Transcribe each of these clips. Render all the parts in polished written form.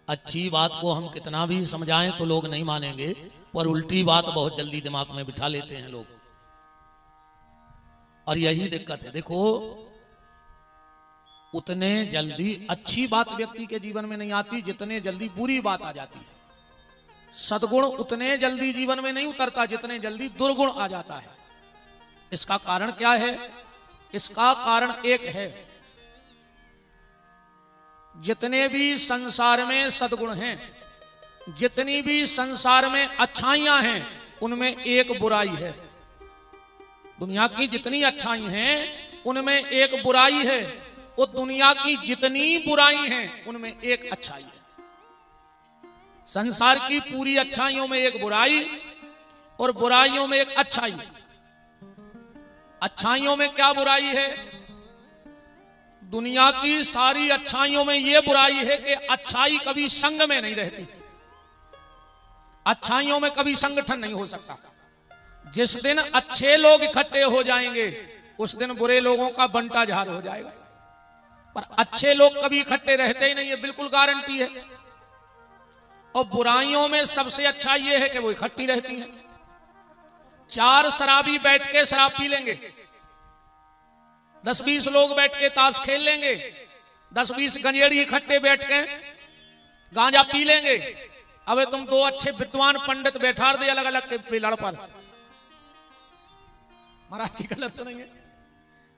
अच्छी बात को हम कितना भी समझाएं तो लोग नहीं मानेंगे, पर उल्टी बात बहुत जल्दी दिमाग में बिठा लेते हैं लोग, और यही दिक्कत है। देखो, उतने जल्दी अच्छी बात व्यक्ति के जीवन में नहीं आती जितने जल्दी बुरी बात आ जाती है। सद्गुण उतने जल्दी जीवन में नहीं उतरता जितने जल्दी दुर्गुण आ जाता है। इसका कारण क्या है? इसका कारण एक है, जितने भी संसार में सद्गुण हैं, जितनी भी संसार में अच्छाइयां हैं, उनमें एक बुराई है। दुनिया की जितनी अच्छाई हैं उनमें एक बुराई है, और दुनिया की जितनी बुराई हैं उनमें एक अच्छाई है। संसार की पूरी अच्छाइयों में एक बुराई और बुराइयों में एक अच्छाई। अच्छाइयों में क्या बुराई है? दुनिया की सारी अच्छाइयों में यह बुराई है कि अच्छाई कभी संग में नहीं रहती। अच्छाइयों में कभी संगठन नहीं हो सकता। जिस दिन अच्छे लोग इकट्ठे हो जाएंगे उस दिन बुरे लोगों का बंटा झार हो जाएगा, पर अच्छे लोग कभी इकट्ठे रहते ही नहीं है, बिल्कुल गारंटी है। और बुराइयों में सबसे अच्छा यह है कि वो इकट्ठी रहती हैं। 4 शराबी बैठ के शराब पी लेंगे, 10-20 लोग बैठ के ताश खेल लेंगे, 10-20 गंजेड़ी इकट्ठे बैठ के गांजा पी लेंगे। अबे तुम 2 अच्छे विद्वान पंडित बैठा दे अलग अलग के लड़ पर, महाराज जी गलत तो नहीं है?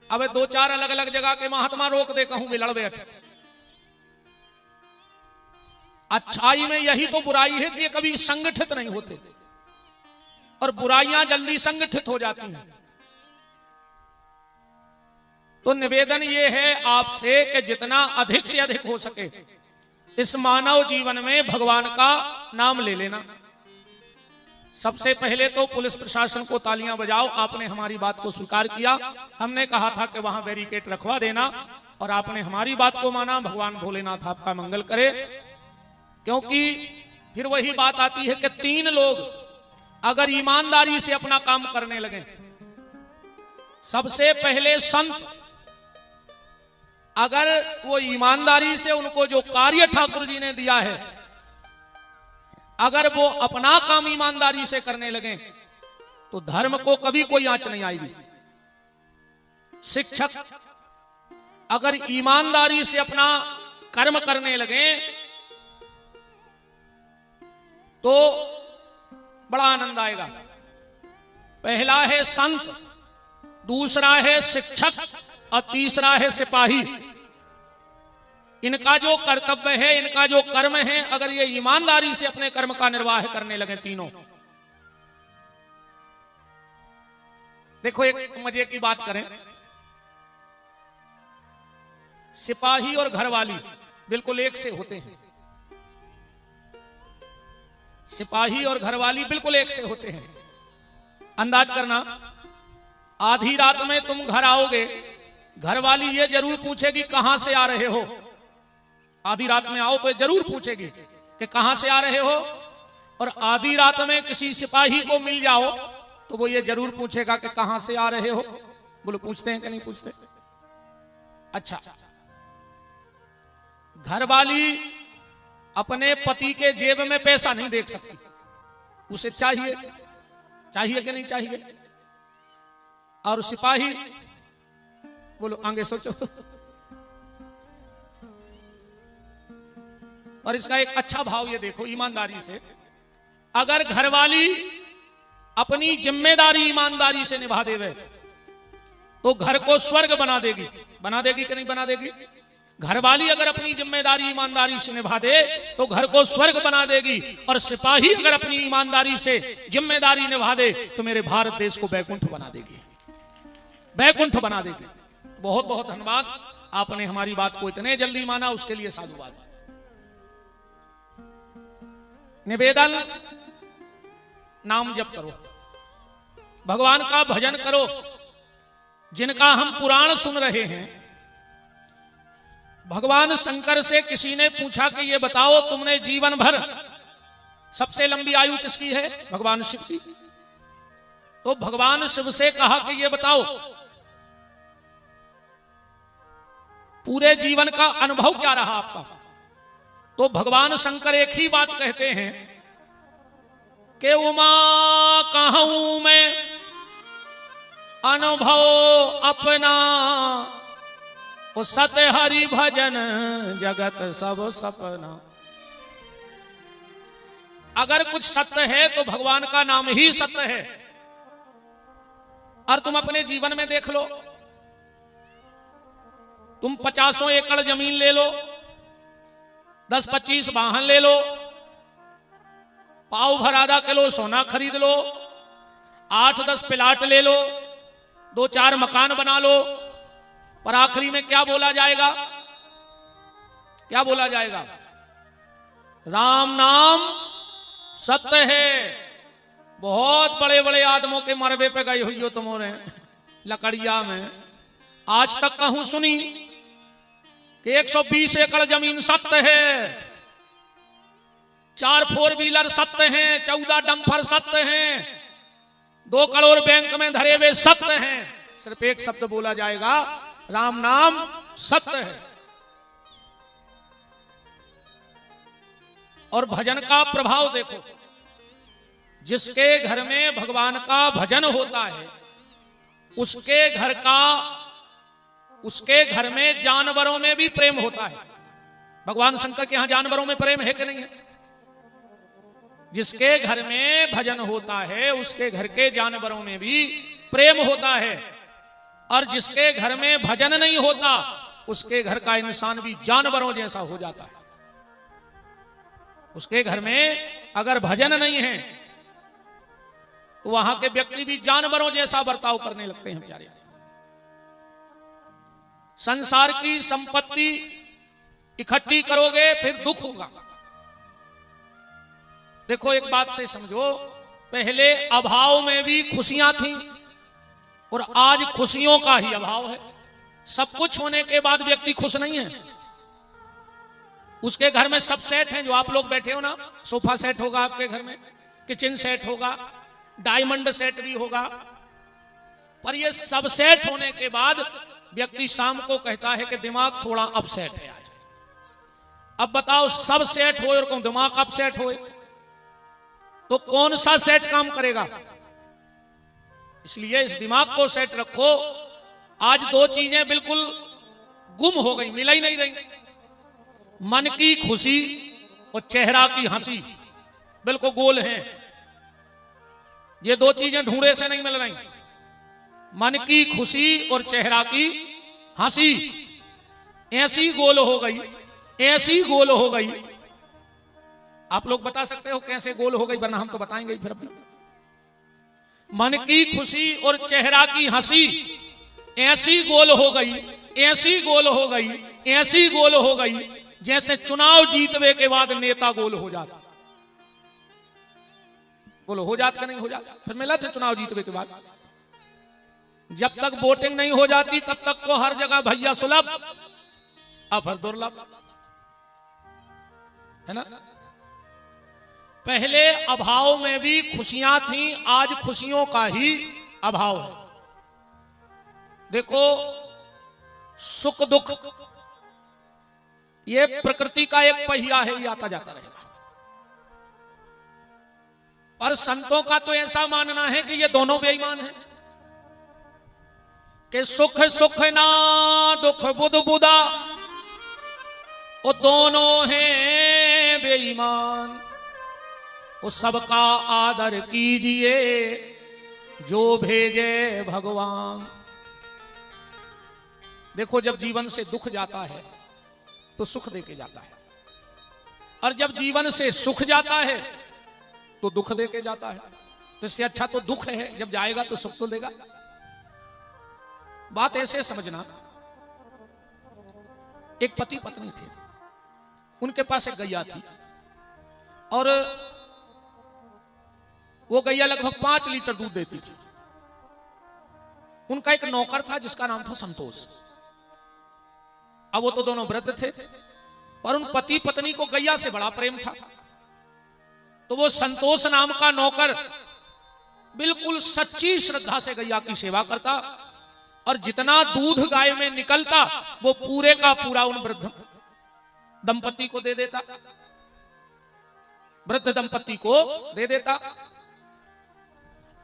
अबे 2-4 अलग अलग जगह के महात्मा रोक दे, कहूं भी लड़ बैठ। अच्छाई में यही तो बुराई है कि ये कभी संगठित नहीं होते, और बुराइयां जल्दी संगठित हो जाती हैं। तो निवेदन ये है आपसे कि जितना अधिक से अधिक हो सके इस मानव जीवन में भगवान का नाम ले लेना। सबसे पहले तो पुलिस प्रशासन को तालियां बजाओ, आपने हमारी बात को स्वीकार किया। हमने कहा था कि वहां बैरिकेड रखवा देना, और आपने हमारी बात को माना। भगवान भोलेनाथ आपका मंगल करे। क्योंकि फिर वही बात आती है कि 3 लोग अगर ईमानदारी से अपना काम करने लगे, सबसे पहले संत, अगर वो ईमानदारी से उनको जो कार्य ठाकुर जी ने दिया है, अगर वो अपना काम ईमानदारी से करने लगे तो धर्म को कभी कोई आंच नहीं आएगी। शिक्षक अगर ईमानदारी से अपना कर्म करने लगे तो बड़ा आनंद आएगा। पहला है संत, दूसरा है शिक्षक, और तीसरा है सिपाही। इनका जो कर्तव्य है, इनका जो कर्म है, अगर ये ईमानदारी से अपने कर्म का निर्वाह करने लगे तीनों। देखो, एक मजे की बात करें, सिपाही और घरवाली बिल्कुल एक से होते हैं। सिपाही और घरवाली बिल्कुल एक से होते हैं। अंदाज करना, आधी रात में तुम घर आओगे, घरवाली ये जरूर पूछेगी कहां से आ रहे हो। आधी रात में आओ तो जरूर पूछेगी कि कहां से आ रहे हो। और आधी रात में किसी सिपाही को मिल जाओ तो वो ये जरूर पूछेगा कि कहां से आ रहे हो। बोलो, पूछते हैं कि नहीं पूछते? अच्छा, घरवाली अपने पति के जेब में पैसा नहीं देख सकती, उसे चाहिए, चाहिए कि नहीं चाहिए? और सिपाही, बोलो आगे सोचो। और इसका एक अच्छा भाव ये देखो, ईमानदारी से अगर घरवाली अपनी जिम्मेदारी ईमानदारी से निभा देवे तो घर को स्वर्ग बना देगी। बना देगी कि नहीं बना देगी? घरवाली अगर अपनी जिम्मेदारी ईमानदारी से निभा दे तो घर को स्वर्ग बना देगी, और सिपाही अगर अपनी ईमानदारी से जिम्मेदारी निभा दे तो मेरे भारत देश को बैकुंठ बना देगी, बैकुंठ बना देगी। बहुत बहुत धन्यवाद, आपने हमारी बात को इतने जल्दी माना, उसके लिए साधुवाद। निवेदन, नाम जप करो, भगवान का भजन करो। जिनका हम पुराण सुन रहे हैं, भगवान शंकर से किसी ने पूछा कि ये बताओ तुमने जीवन भर सबसे लंबी आयु किसकी है? भगवान शिव की। तो भगवान शिव से कहा कि ये बताओ पूरे जीवन का अनुभव क्या रहा आपका? तो भगवान शंकर एक ही बात कहते हैं कि उमा कहूं मैं अनुभव अपना, वो सत्य हरि भजन जगत सब सपना। अगर कुछ सत्य है तो भगवान का नाम ही सत्य है। और तुम अपने जीवन में देख लो, तुम 50 एकड़ जमीन ले लो, 10-25 वाहन ले लो, पाव भर आधा किलो सोना खरीद लो, 8-10 प्लाट ले लो, 2-4 मकान बना लो, पर आखिरी में क्या बोला जाएगा? क्या बोला जाएगा? राम नाम सत्य है। बहुत बड़े बड़े आदमों के मरबे पे गई हुई हो तुम्हारे लकड़िया में, आज तक कहूं सुनी कि 120 एकड़ जमीन सत्य है, 4 4 व्हीलर सत्य हैं, 14 डंपर सत्य हैं, 2 करोड़ बैंक में धरे हुए सत्य हैं। सिर्फ एक शब्द बोला जाएगा, राम नाम सत्य है। और भजन का प्रभाव देखो, जिसके घर में भगवान का भजन होता है उसके घर में जानवरों में भी प्रेम होता है। भगवान शंकर के यहां जानवरों में प्रेम है कि नहीं है? जिसके घर में भजन होता है उसके घर के जानवरों में भी प्रेम होता है, और जिसके घर में भजन नहीं होता उसके घर का इंसान भी जानवरों जैसा हो जाता है। उसके घर में अगर भजन नहीं है तो वहां के व्यक्ति भी जानवरों जैसा बर्ताव करने लगते हैं प्यारे। संसार की संपत्ति इकट्ठी करोगे फिर दुख होगा। देखो एक बात से समझो, पहले अभाव में भी खुशियां थी और आज खुशियों का ही अभाव है। सब कुछ होने के बाद व्यक्ति खुश नहीं है। उसके घर में सब सेट हैं, जो आप लोग बैठे हो ना, सोफा सेट होगा आपके घर में, किचन सेट होगा, डायमंड सेट भी होगा, पर ये सब सेट होने के बाद व्यक्ति शाम को कहता है कि दिमाग थोड़ा अपसेट है आज। अब बताओ, सब सेट हो और कौन दिमाग अपसेट हो तो कौन सा सेट काम करेगा? इसलिए इस दिमाग को सेट रखो। आज 2 चीजें बिल्कुल गुम हो गई, मिल ही नहीं रही। मन की खुशी और चेहरा की हंसी बिल्कुल गोल हैं। ये 2 चीजें ढूंढे से नहीं मिल रही। मन की खुशी और चेहरा की हंसी ऐसी गोल हो गई, ऐसी गोल हो गई। आप लोग बता सकते हो कैसे गोल हो गई, वरना हम तो बताएंगे फिर अपने। मन की खुशी और चेहरा की हंसी ऐसी गोल हो गई, ऐसी गोल हो गई, ऐसी गोल हो गई जैसे चुनाव जीतने के बाद नेता गोल हो जाता। बोलो हो जाता नहीं हो जाता? फिर मिला था चुनाव जीतने के बाद। जब तक वोटिंग नहीं हो जाती तब तक को हर जगह भैया सुलभ, अब हर दुर्लभ है ना। पहले अभाव में भी खुशियां थी, आज खुशियों का ही अभाव है। देखो, सुख दुख ये प्रकृति का एक पहिया है, ये आता जाता रहेगा। पर संतों का तो ऐसा मानना है कि ये दोनों बेईमान हैं, कि सुख सुख ना दुख बुध बुदा, वो दोनों हैं बेईमान। वो सबका आदर कीजिए जो भेजे भगवान। देखो, जब जीवन से दुख जाता है तो सुख देके जाता है, और जब जीवन से सुख जाता है तो दुख देके जाता है। तो इससे अच्छा तो दुख है, जब जाएगा तो सुख तो देगा। बात ऐसे समझना, एक पति पत्नी थे, उनके पास एक गैया थी, और वो गैया लगभग 5 लीटर दूध देती थी। उनका एक नौकर था जिसका नाम था संतोष। अब वो तो दोनों वृद्ध थे, पर उन पति पत्नी को गैया से बड़ा प्रेम था। तो वो संतोष नाम का नौकर बिल्कुल सच्ची श्रद्धा से गैया की सेवा करता, और जितना दूध गाय में निकलता वो पूरे का पूरा उन वृद्ध दंपति को दे देता, वृद्ध दंपति को दे देता।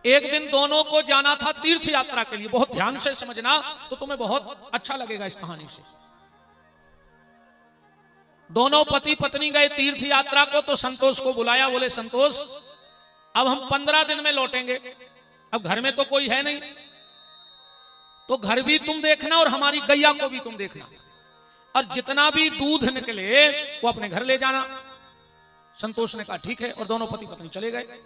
एक दिन दोनों को जाना था तीर्थ यात्रा के लिए। बहुत ध्यान से समझना तो तुम्हें बहुत अच्छा लगेगा इस कहानी से। दोनों पति पत्नी गए तीर्थ यात्रा को, तो संतोष को बुलाया। बोले संतोष, अब हम 15 दिन में लौटेंगे, अब घर में तो कोई है नहीं, तो घर भी तुम देखना और हमारी गैया को भी तुम देखना, और जितना भी दूध निकले वो अपने घर ले जाना। संतोष ने कहा ठीक है, और दोनों पति पत्नी चले गए।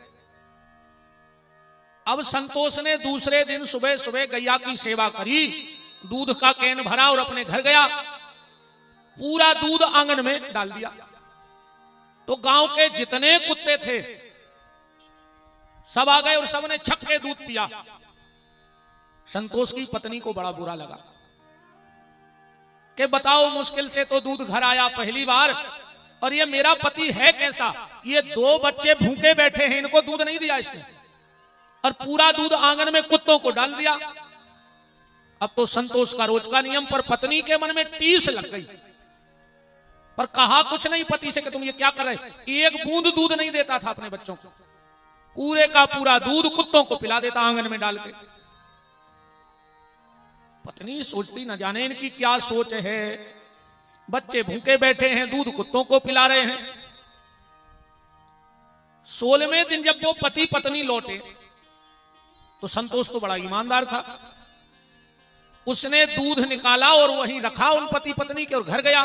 अब संतोष ने दूसरे दिन सुबह सुबह गैया की सेवा करी, दूध का कैन भरा और अपने घर गया। पूरा दूध आंगन में डाल दिया। तो गांव के जितने कुत्ते थे सब आ गए और सबने छक के दूध पिया। संतोष की पत्नी को बड़ा बुरा लगा कि बताओ, मुश्किल से तो दूध घर आया पहली बार, और ये मेरा पति है कैसा, ये 2 बच्चे भूखे बैठे हैं, इनको दूध नहीं दिया इसने, और पूरा दूध आंगन में कुत्तों को डाल दिया। अब तो संतोष का रोज का नियम पर पत्नी के मन में टीस लग गई, पर कहा कुछ नहीं पति से कि तुम ये क्या कर रहे। एक बूंद दूध नहीं देता था अपने बच्चों को, पूरे का पूरा दूध कुत्तों को पिला देता आंगन में डाल के। पत्नी सोचती न जाने इनकी क्या सोच है, बच्चे भूखे बैठे हैं, दूध कुत्तों को पिला रहे हैं। 16वें दिन जब वो पति पत्नी लौटे तो संतोष तो बड़ा ईमानदार था, उसने दूध निकाला और वहीं रखा उन पति पत्नी के, और घर गया।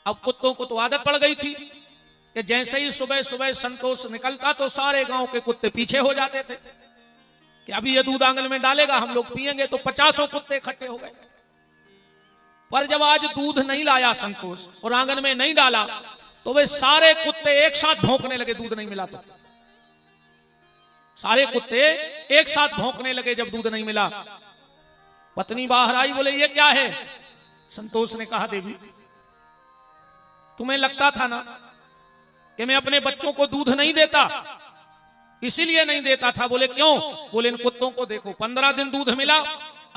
अब कुत्तों को तो आदत पड़ गई थी कि जैसे ही सुबह सुबह संतोष निकलता तो सारे गांव के कुत्ते पीछे हो जाते थे कि अभी ये दूध आंगन में डालेगा, हम लोग पिएंगे। तो 50 कुत्ते इकट्ठे हो गए। पर जब आज दूध नहीं लाया संतोष और आंगन में नहीं डाला, तो वे सारे कुत्ते एक साथ भौंकने लगे। दूध नहीं मिला तो सारे कुत्ते एक साथ भौंकने लगे जब दूध नहीं मिला। पत्नी बाहर आई, बोले ये क्या है। संतोष ने कहा देवी, तुम्हें लगता था ना कि मैं अपने बच्चों को दूध नहीं देता, इसीलिए नहीं देता था। बोले क्यों। बोले इन कुत्तों को देखो, 15 दिन दूध मिला,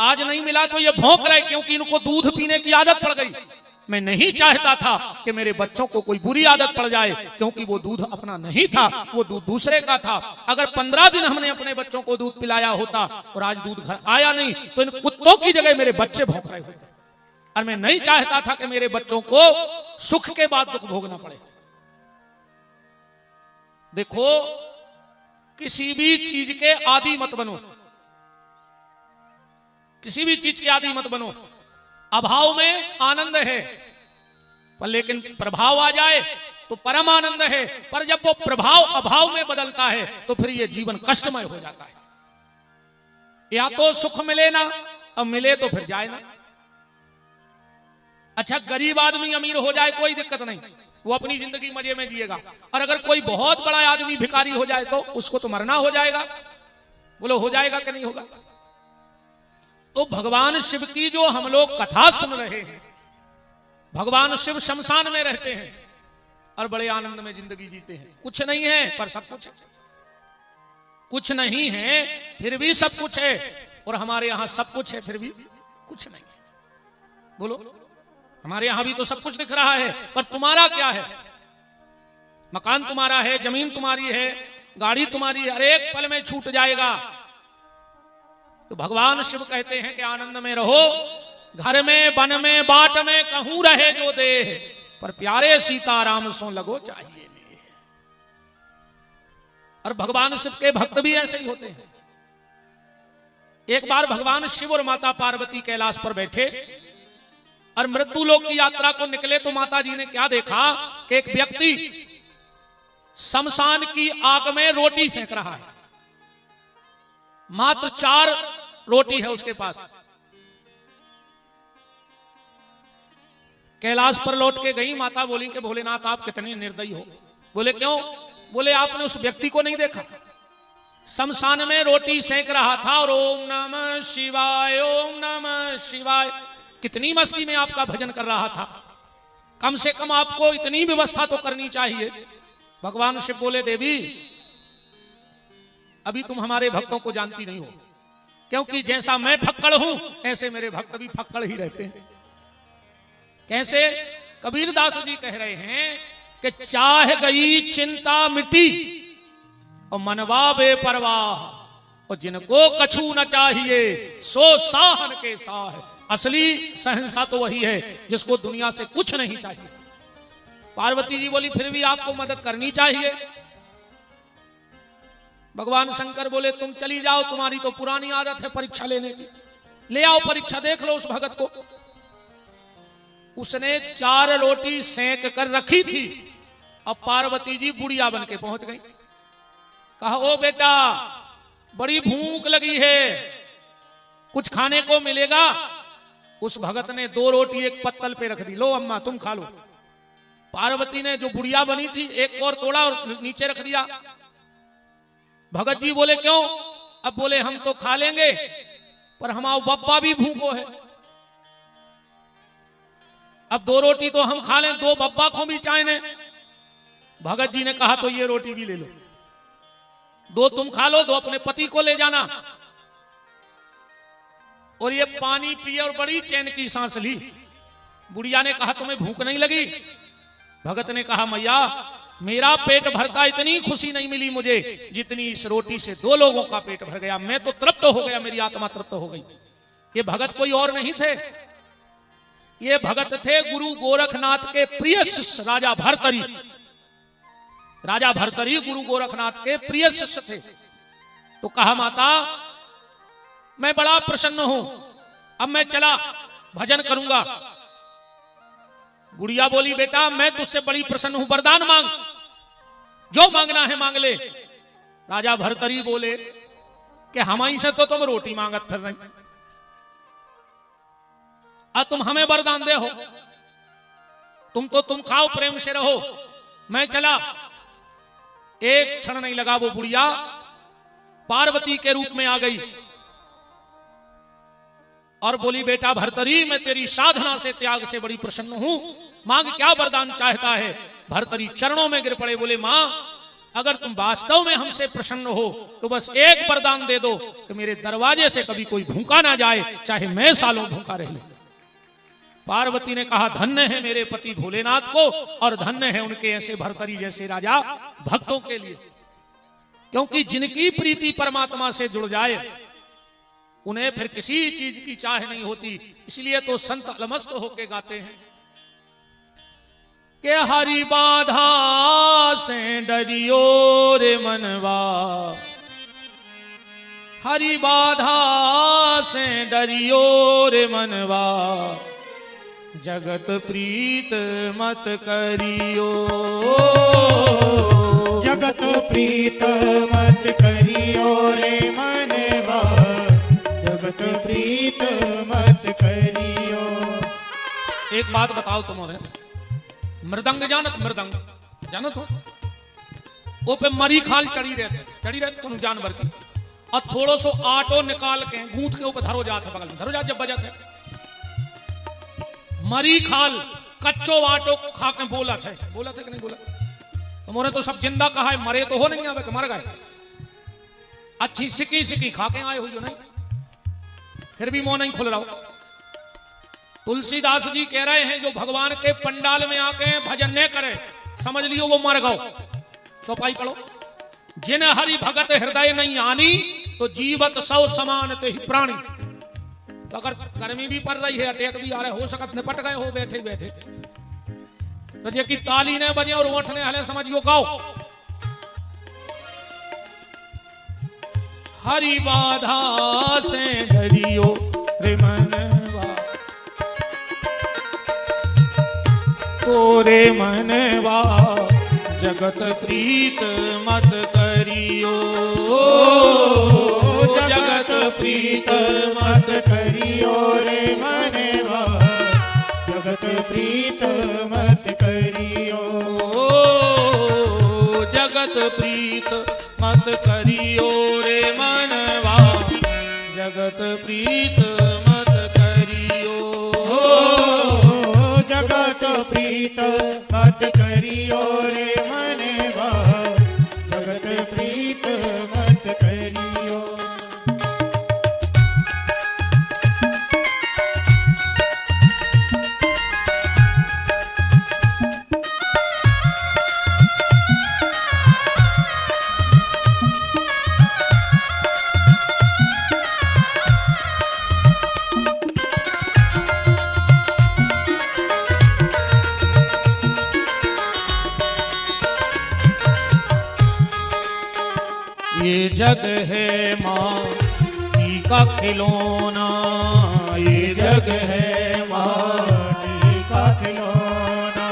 आज नहीं मिला तो ये भौंक रहे, क्योंकि इनको दूध पीने की आदत पड़ गई। मैं नहीं चाहता था कि मेरे बच्चों को कोई बुरी आदत पड़ जाए, क्योंकि वो दूध अपना नहीं था, वो दूध दूसरे का था। अगर 15 दिन हमने अपने बच्चों को दूध पिलाया होता और आज दूध घर आया नहीं, तो इन कुत्तों की जगह मेरे बच्चे भौंक रहे होते। और मैं नहीं चाहता था कि मेरे बच्चों को सुख के बाद दुख भोगना पड़े। देखो, किसी भी चीज के आदी मत बनो, किसी भी चीज के आदी मत बनो। अभाव में आनंद है, पर लेकिन प्रभाव आ जाए तो परम आनंद है। पर जब वो प्रभाव अभाव में बदलता है तो फिर ये जीवन कष्टमय हो जाता है। या तो सुख मिले ना, अब मिले तो फिर जाए ना। अच्छा, गरीब आदमी अमीर हो जाए कोई दिक्कत नहीं, वो अपनी जिंदगी मजे में जिएगा। और अगर कोई बहुत बड़ा आदमी भिखारी हो जाए तो उसको तो मरना हो जाएगा। बोलो हो जाएगा कि नहीं होगा। तो भगवान शिव की जो हम लोग कथा सुन रहे हैं, भगवान शिव शमशान में रहते हैं और बड़े आनंद में जिंदगी जीते हैं। कुछ नहीं है पर सब कुछ है, कुछ नहीं है फिर भी सब कुछ है। और हमारे यहां सब कुछ है फिर भी कुछ नहीं है। बोलो, हमारे यहां भी तो सब कुछ दिख रहा है, पर तुम्हारा क्या है। मकान तुम्हारा है, जमीन तुम्हारी है, गाड़ी तुम्हारी है, हर एक पल में छूट जाएगा। तो भगवान शिव कहते हैं कि आनंद में रहो, घर में वन में बाट में कहूं रहे जो देह, पर प्यारे सीताराम सो लगो चाहिए नहीं। और भगवान शिव के भक्त भी ऐसे ही होते हैं। एक बार भगवान शिव और माता पार्वती कैलाश पर बैठे और मृत्यु लोक की यात्रा को निकले, तो माता जी ने क्या देखा कि एक व्यक्ति शमशान की आग में रोटी सेक रहा है। मात्र 4 रोटी है उसके पास। कैलाश पर लौट के गई माता, बोली कि भोलेनाथ आप कितने निर्दयी हो। बोले क्यों। बोले आपने उस व्यक्ति को नहीं देखा, शमशान में रोटी सेक रहा था और ओम नमः शिवाय ओम नमः शिवाय कितनी मस्ती में आपका भजन कर रहा था। कम से कम आपको इतनी व्यवस्था तो करनी चाहिए। भगवान शिव बोले देवी, अभी तुम हमारे भक्तों को जानती नहीं हो, क्योंकि जैसा मैं फक्कड़ हूं ऐसे मेरे भक्त भी फक्कड़ ही रहते हैं। कैसे। कबीरदास जी कह रहे हैं कि चाह गई चिंता मिटी और मनवा बेपरवाह, और जिनको कछु न चाहिए सो साहन के साह। असली सहनसा तो वही है जिसको दुनिया से कुछ नहीं चाहिए। पार्वती जी बोली फिर भी आपको मदद करनी चाहिए। भगवान शंकर बोले तुम चली जाओ, तुम्हारी तो पुरानी आदत है परीक्षा लेने की, ले आओ परीक्षा, देख लो उस भगत को। उसने 4 रोटी सेंक कर रखी थी। अब पार्वती जी बुढ़िया बन के पहुंच गई। कहा ओ बेटा बड़ी भूख लगी है, कुछ खाने को मिलेगा? उस भगत ने 2 रोटी एक पत्तल पे रख दी, लो अम्मा तुम खा लो। पार्वती ने जो बुढ़िया बनी थी एक और तोड़ा और नीचे रख दिया। भगत जी बोले क्यों? अब बोले हम तो खा लेंगे पर हमारा बब्बा भी भूखो है। अब 2 रोटी तो हम खा लें, 2 बब्बा को भी चाहिए। भगत जी ने कहा तो ये रोटी भी ले लो, 2 तुम खा लो, 2 अपने पति को ले जाना। और ये पानी पिए और बड़ी चैन की सांस ली। बुढ़िया ने कहा तुम्हें भूख नहीं लगी? भगत ने कहा मैया मेरा पेट भरता इतनी खुशी नहीं मिली मुझे जितनी इस रोटी से 2 लोगों का पेट भर गया। मैं तो तृप्त हो गया, मेरी आत्मा तृप्त हो गई। ये भगत कोई और नहीं थे, ये भगत थे गुरु गोरखनाथ के प्रिय शिष्य राजा भर्तरी। राजा भर्तरी गुरु गोरखनाथ के प्रिय शिष्य थे। तो कहा माता मैं बड़ा प्रसन्न हूं, अब मैं चला भजन करूंगा। गुड़िया बोली बेटा मैं तुझसे बड़ी प्रसन्न हूं, वरदान मांग, जो मांगना है मांग ले। राजा भर्तरी बोले कि हमारी से तो तुम रोटी मांगत फिर रही, अब तुम हमें वरदान दे हो, तुम खाओ प्रेम से रहो। मैं चला। एक क्षण नहीं लगा वो बुढ़िया पार्वती के रूप में आ गई और बोली बेटा भर्तरी मैं तेरी साधना से त्याग से बड़ी प्रसन्न हूं, मांग क्या वरदान चाहता है? भर्तरी चरणों में गिर पड़े, बोले मां अगर तुम वास्तव में हमसे प्रसन्न हो तो बस एक वरदान दे दो कि मेरे दरवाजे से कभी कोई भूखा ना जाए, चाहे मैं सालों भूखा रह लूं। पार्वती ने कहा धन्य है मेरे पति भोलेनाथ को और धन्य है उनके ऐसे भर्तरी जैसे राजा भक्तों के लिए, क्योंकि जिनकी प्रीति परमात्मा से जुड़ जाए उन्हें फिर किसी चीज की चाह नहीं होती। इसलिए तो संत अलमस्त होके गाते हैं कि हरि बाधा से डरियो रे मनवा, हरि बाधा से डरियो रे मनवा, जगत प्रीत मत करियो, जगत प्रीत मत करियो रे मनवा, जगत प्रीत मत करियो। एक बात बताओ तुम्हारे, मृदंग जानत हो? वो पे मरी खाल चढ़ी रहते तुम जानवर की, और थोड़ो सो आटो निकाल के गूंथ के ऊपर धरो जाते, बगल में धरो जाते, जब बजाते मरी खाल कच्चो आटो खा के बोला थे कि नहीं बोला? तुम्हारे तो सब जिंदा कहा है, मरे तो हो नहीं, आवे कि मर गए। अच्छी सिकी खा के आए हुई हो नहीं, फिर भी मुंह नहीं खुल रहा हो। तुलसीदास जी कह रहे हैं जो भगवान के पंडाल में आके भजन न करे समझ लियो वो मर गओ। चौपाई पढ़ो, जिन हरि भगत हृदय नहीं आनी तो जीवत सौ समान ते ही प्राणी। तो अगर गर्मी भी पड़ रही है, अटैक भी आ रहा है, हो सकत निपट गए हो बैठे बैठे, तो जे की ताली ने बजे और ओठ ने हले समझियो गाओ। हरि बाधा से डरियो रे मनवा, तोरे मनवा, जगत प्रीत मत करियो, जगत प्रीत मत करियो रे मनवा, जगत प्रीत मत करियो, जगत प्रीत मत करियो रे मनवा, जगत प्रीत मत करियो, जगत प्रीत मत करियो रे मनवा, जगत प्रीत मत करियो। ये जग है माटी का खिलौना, ये जग है माटी का खिलौना,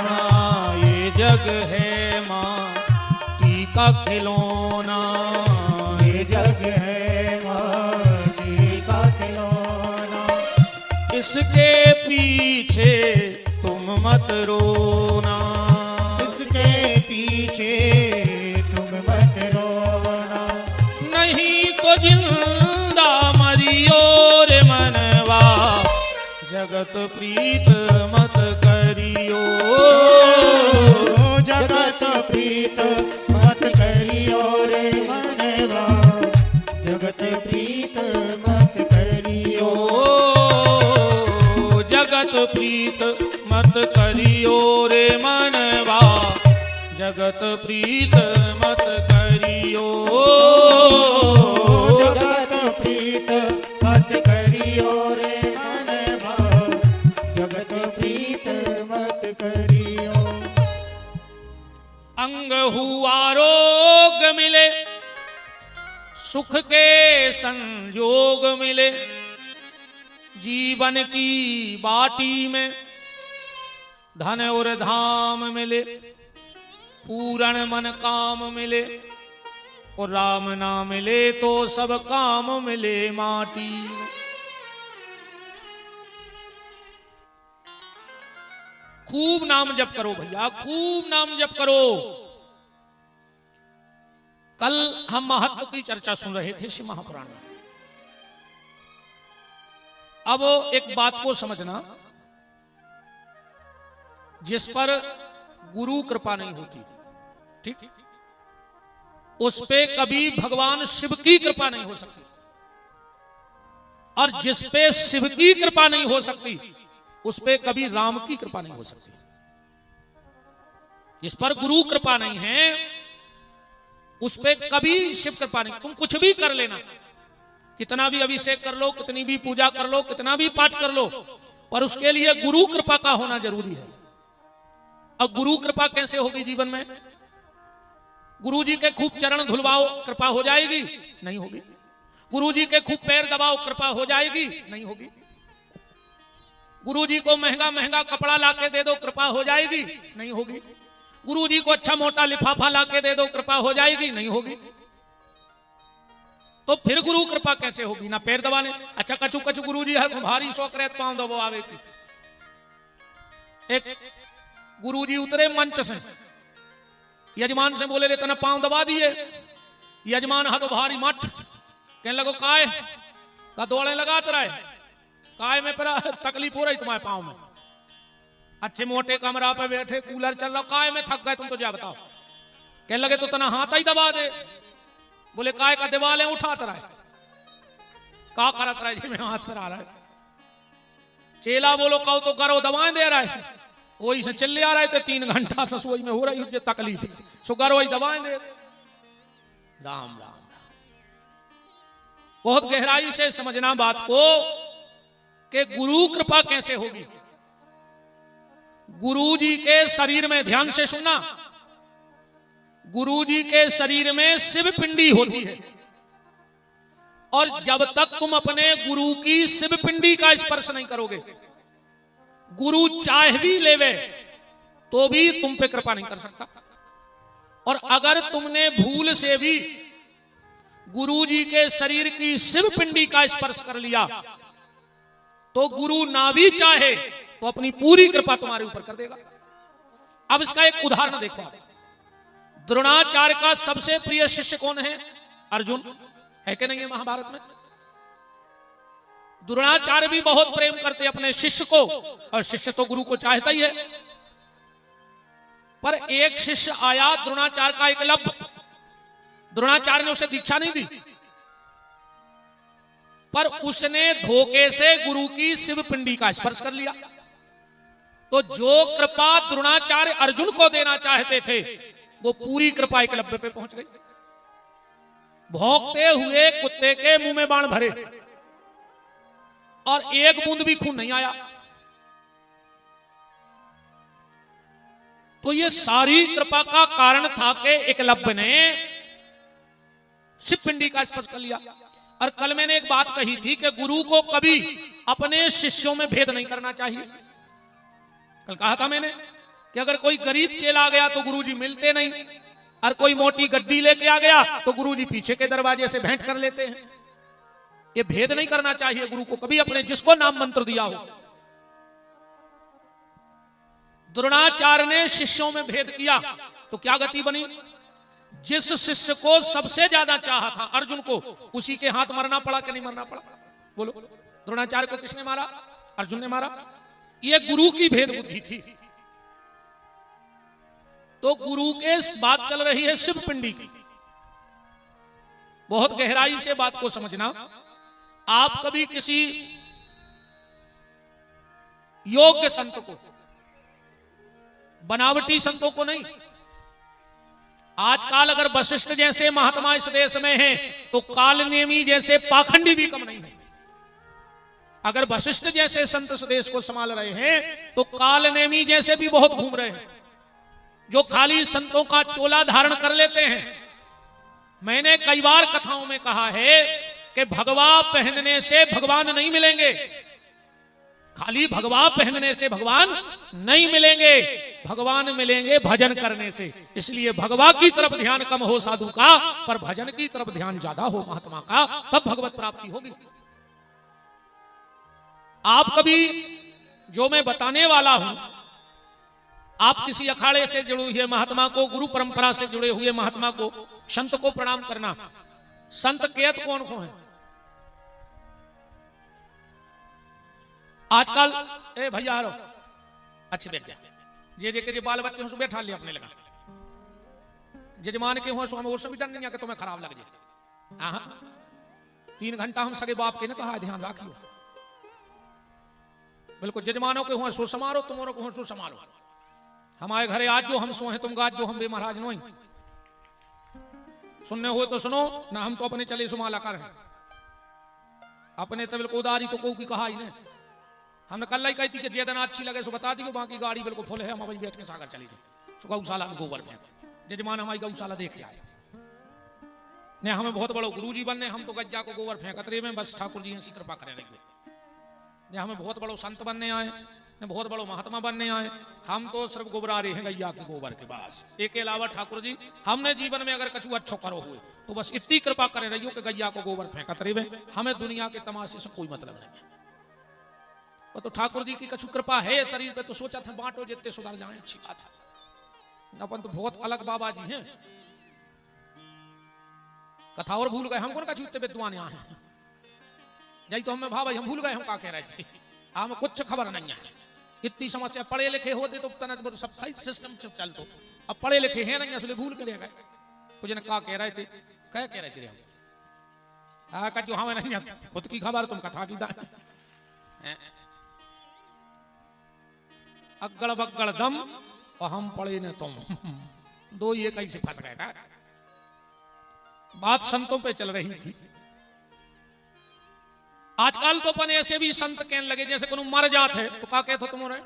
ये जग है माटी का खिलौना, ये जग है माटी का खिलौना। इसके पीछे तुम मत रोना, इसके पीछे तुम मत रोना, नहीं तो जिंदा मरियो रे मनवा, जगत प्रीत मत करियो, जगत प्रीत मत करियो रे मनवा, जगत प्रीत मत करियो, जगत प्रीत मत करियो रे मनवा, जगत प्रीत मत करियो, जगत प्रीत मत करियो रे मनवा, जगत प्रीत मत करियो। अंग हुआ रोग मिले, सुख के संजोग मिले, जीवन की बाटी में धन और धाम मिले, पूर्ण मन काम मिले, और राम ना मिले तो सब काम मिले माटी में। खूब नाम जप करो भैया, खूब नाम जप करो। कल हम महत्व की चर्चा सुन रहे थे श्री महापुराण में। अब एक बात को समझना, जिस पर गुरु कृपा नहीं होती, ठीक, उस पे कभी भगवान शिव की कृपा नहीं हो सकती, और जिस पे शिव की कृपा नहीं हो सकती उस पे कभी राम की कृपा नहीं हो सकती। जिस पर गुरु कृपा नहीं है उस पे कभी शिव कृपा नहीं। तुम कुछ भी कर लेना, कितना भी अभिषेक कर लो, कितनी भी पूजा कर लो, कितना भी पाठ कर लो, पर उसके लिए गुरु कृपा का होना जरूरी है। अब गुरु कृपा कैसे होगी जीवन में? गुरु जी के खूब चरण धुलवाओ, कृपा हो जाएगी? नहीं होगी। गुरु जी के खूब पैर दबाओ, कृपा हो जाएगी? नहीं होगी। गुरु जी को महंगा महंगा कपड़ा लाके दे दो, कृपा हो जाएगी? नहीं होगी। गुरु जी को अच्छा मोटा लिफाफा लाके दे दो, कृपा हो जाएगी? नहीं होगी। तो फिर गुरु कृपा कैसे होगी? ना पैर दबाने, अच्छा कचू कचू गुरु जी हर भारी शौक रहत पांव दबो आवे की। एक गुरु जी उतरे मंच से, यजमान से बोले रे तना पांव दबा दिए। यजमान हाथ भारी मठ, कहने लगो काय का दौड़े लगा तरा है, काय में पर तकलीफ हो रही तुम्हारे पांव में? अच्छे मोटे कमरा पे बैठे, कूलर चल रहा, काय में थक गए तुम तो जा बताओ। कहने लगे तो तना हाथ ही दबा दे। बोले काय का दिवाले उठाता रहा है, का करत रहा है जी में हाथ पर आ रहा है। चेला बोलो कहो तो करो, दवाएं दे रहा है। वही से चले आ रहे थे 3 घंटा ससुई में हो रही है तकलीफ, शुगर वही दवाएं दे। राम राम राम। बहुत गहराई से समझना बात को कि गुरु कृपा कैसे होगी। गुरु जी के शरीर में, ध्यान से सुनना, गुरु जी के शरीर में शिव पिंडी होती है, और जब तक तुम अपने गुरु की शिव पिंडी का स्पर्श नहीं करोगे, गुरु चाह भी लेवे तो भी तुम पे कृपा नहीं कर सकता। और अगर तुमने भूल से भी गुरु जी के शरीर की शिव पिंडी का स्पर्श कर लिया तो गुरु ना भी चाहे तो अपनी पूरी कृपा तुम्हारे ऊपर कर देगा। अब इसका एक उदाहरण देखो आप। द्रोणाचार्य का सबसे प्रिय शिष्य कौन है? अर्जुन है कि नहीं है महाभारत में? द्रोणाचार्य भी बहुत प्रेम करते अपने शिष्य को, और शिष्य तो गुरु को चाहता ही है। पर एक शिष्य आया द्रोणाचार्य का, एकलव्य। द्रोणाचार्य ने उसे दीक्षा नहीं दी, पर उसने धोखे से गुरु की शिव पिंडी का स्पर्श कर लिया। तो जो कृपा द्रोणाचार्य अर्जुन को देना चाहते थे वो पूरी कृपा एकलव्य पे पहुंच गई। भौंकते हुए कुत्ते के मुंह में बाण भरे और एक बूंद भी खून नहीं आया। तो ये सारी कृपा का कारण था कि एकलव्य ने शिव पिंडी का स्पर्श कर लिया। और कल मैंने एक बात कही थी कि गुरु को कभी अपने शिष्यों में भेद नहीं करना चाहिए। कल कहा था मैंने कि अगर कोई गरीब चेला आ गया तो गुरुजी मिलते नहीं, और कोई मोटी गड्डी लेके आ गया तो गुरुजी पीछे के दरवाजे से भेंट कर लेते हैं। ये भेद नहीं करना चाहिए गुरु को कभी अपने, जिसको नाम मंत्र दिया हो। द्रोणाचार्य ने शिष्यों में भेद किया तो क्या गति बनी? जिस शिष्य को सबसे ज्यादा चाहा था अर्जुन को, उसी के हाथ मरना पड़ा कि नहीं मरना पड़ा? बोलो, द्रोणाचार्य को किसने मारा? अर्जुन ने मारा। यह गुरु की भेद बुद्धि थी। तो गुरु के बात चल रही है शिव पिंडी की, बहुत गहराई से बात को समझना। आप कभी किसी योग्य संत को, बनावटी संतों को नहीं, आजकल अगर वशिष्ठ जैसे महात्मा इस देश में हैं तो कालनेमी जैसे पाखंडी भी कम नहीं है। अगर वशिष्ठ जैसे संत इस देश को संभाल रहे हैं तो कालनेमी जैसे भी बहुत घूम रहे हैं, जो खाली संतों का चोला धारण कर लेते हैं। मैंने कई बार कथाओं में कहा है कि भगवा पहनने से भगवान नहीं मिलेंगे, खाली भगवा पहनने से भगवान नहीं मिलेंगे, भगवान मिलेंगे भजन करने से। इसलिए भगवा की तरफ ध्यान कम हो साधु का, पर भजन की तरफ ध्यान ज्यादा हो महात्मा का, तब भगवत प्राप्ति होगी। आप कभी, जो मैं बताने वाला हूं, आप किसी अखाड़े से जुड़े हुए महात्मा को, गुरु परंपरा से जुड़े हुए महात्मा को, संत को प्रणाम करना। संत केत कौन कौन है आजकल? ए भैया हारो अच्छे बैठ जाए, जे के बाल बच्चे हो बैठा ले अपने लगा, जजमान के हो सो हमें वो सब डर नहीं है कि तुम्हें खराब लग जाए। हाँ 3 घंटा हम सगे बाप के ने कहा ध्यान रखियो, बिल्कुल जजमानों के हो सो समारो, तुम्हारो को हो सो समारो। हमारे घरे आज जो हम सो हैं तुम गाज जो हम बे महाराज नो, सुनने हो तो सुनो ना, हम तो अपने चले सुमाला कर हैं अपने, तो बिल्कुल उदारी तो को की कहा ही नहीं। हमने कल ही कही थी कि ज्यादा अच्छी लगे सो बता दी, बाकी गाड़ी बिल्कुल फुल है, हम अभी बैठ के सागर चली गई। गौशाला में गोबर फेंक, जजमान हमारी गौशाला देख के आए ने, हमें बहुत बड़ो गुरुजी बनने, हम तो गज्जा को गोबर फेंकत रहे में, बस ठाकुर जी ऐसी कृपा करे रहेंगे। हमें बहुत बड़ो संत बनने आए ने, बहुत बड़ो महात्मा बनने आए, हम तो सिर्फ गोबरा रहे हैं गैया के गोबर के पास। एक के अलावा ठाकुर जी हमने जीवन में अगर कछु अच्छो करो हुए तो बस इतनी कृपा करे रहियो कि गैया को गोबर फेंकत रहे, हमें दुनिया के तमाशे से कोई मतलब नहीं है। वो तो ठाकुर जी की कछु कृपा है शरीर पे, तो सोचा था बांटो जितने सुधर जाए, अच्छी बात है। अपन तो बहुत अलग बाबा जी हैं, कथा और भूल गए, हमको कछु इतने विद्वान यहाँ हैं, यही तो हमें भाई हम भूल गए हम क्या कह रहे थे, हमें कुछ खबर नहीं है। इतनी समस्या, पढ़े लिखे होते तो सब सही सिस्टम चल, तो अब पढ़े लिखे हैं नहीं इसलिए भूल के रह गए। कुछ ने क्या कह रहे थे, क्या कह रहे थे हम, जो हमें नहीं खुद की खबर तुम कथा की दान। अगड़ बगड़ दम और हम पढ़े न तुम, दो ये कैसे फंस गए का? बात संतों पे चल रही थी। आजकल तो अपन ऐसे भी संत कहने लगे जैसे कोई मर जात है तो क्या कहते तुम्हारे,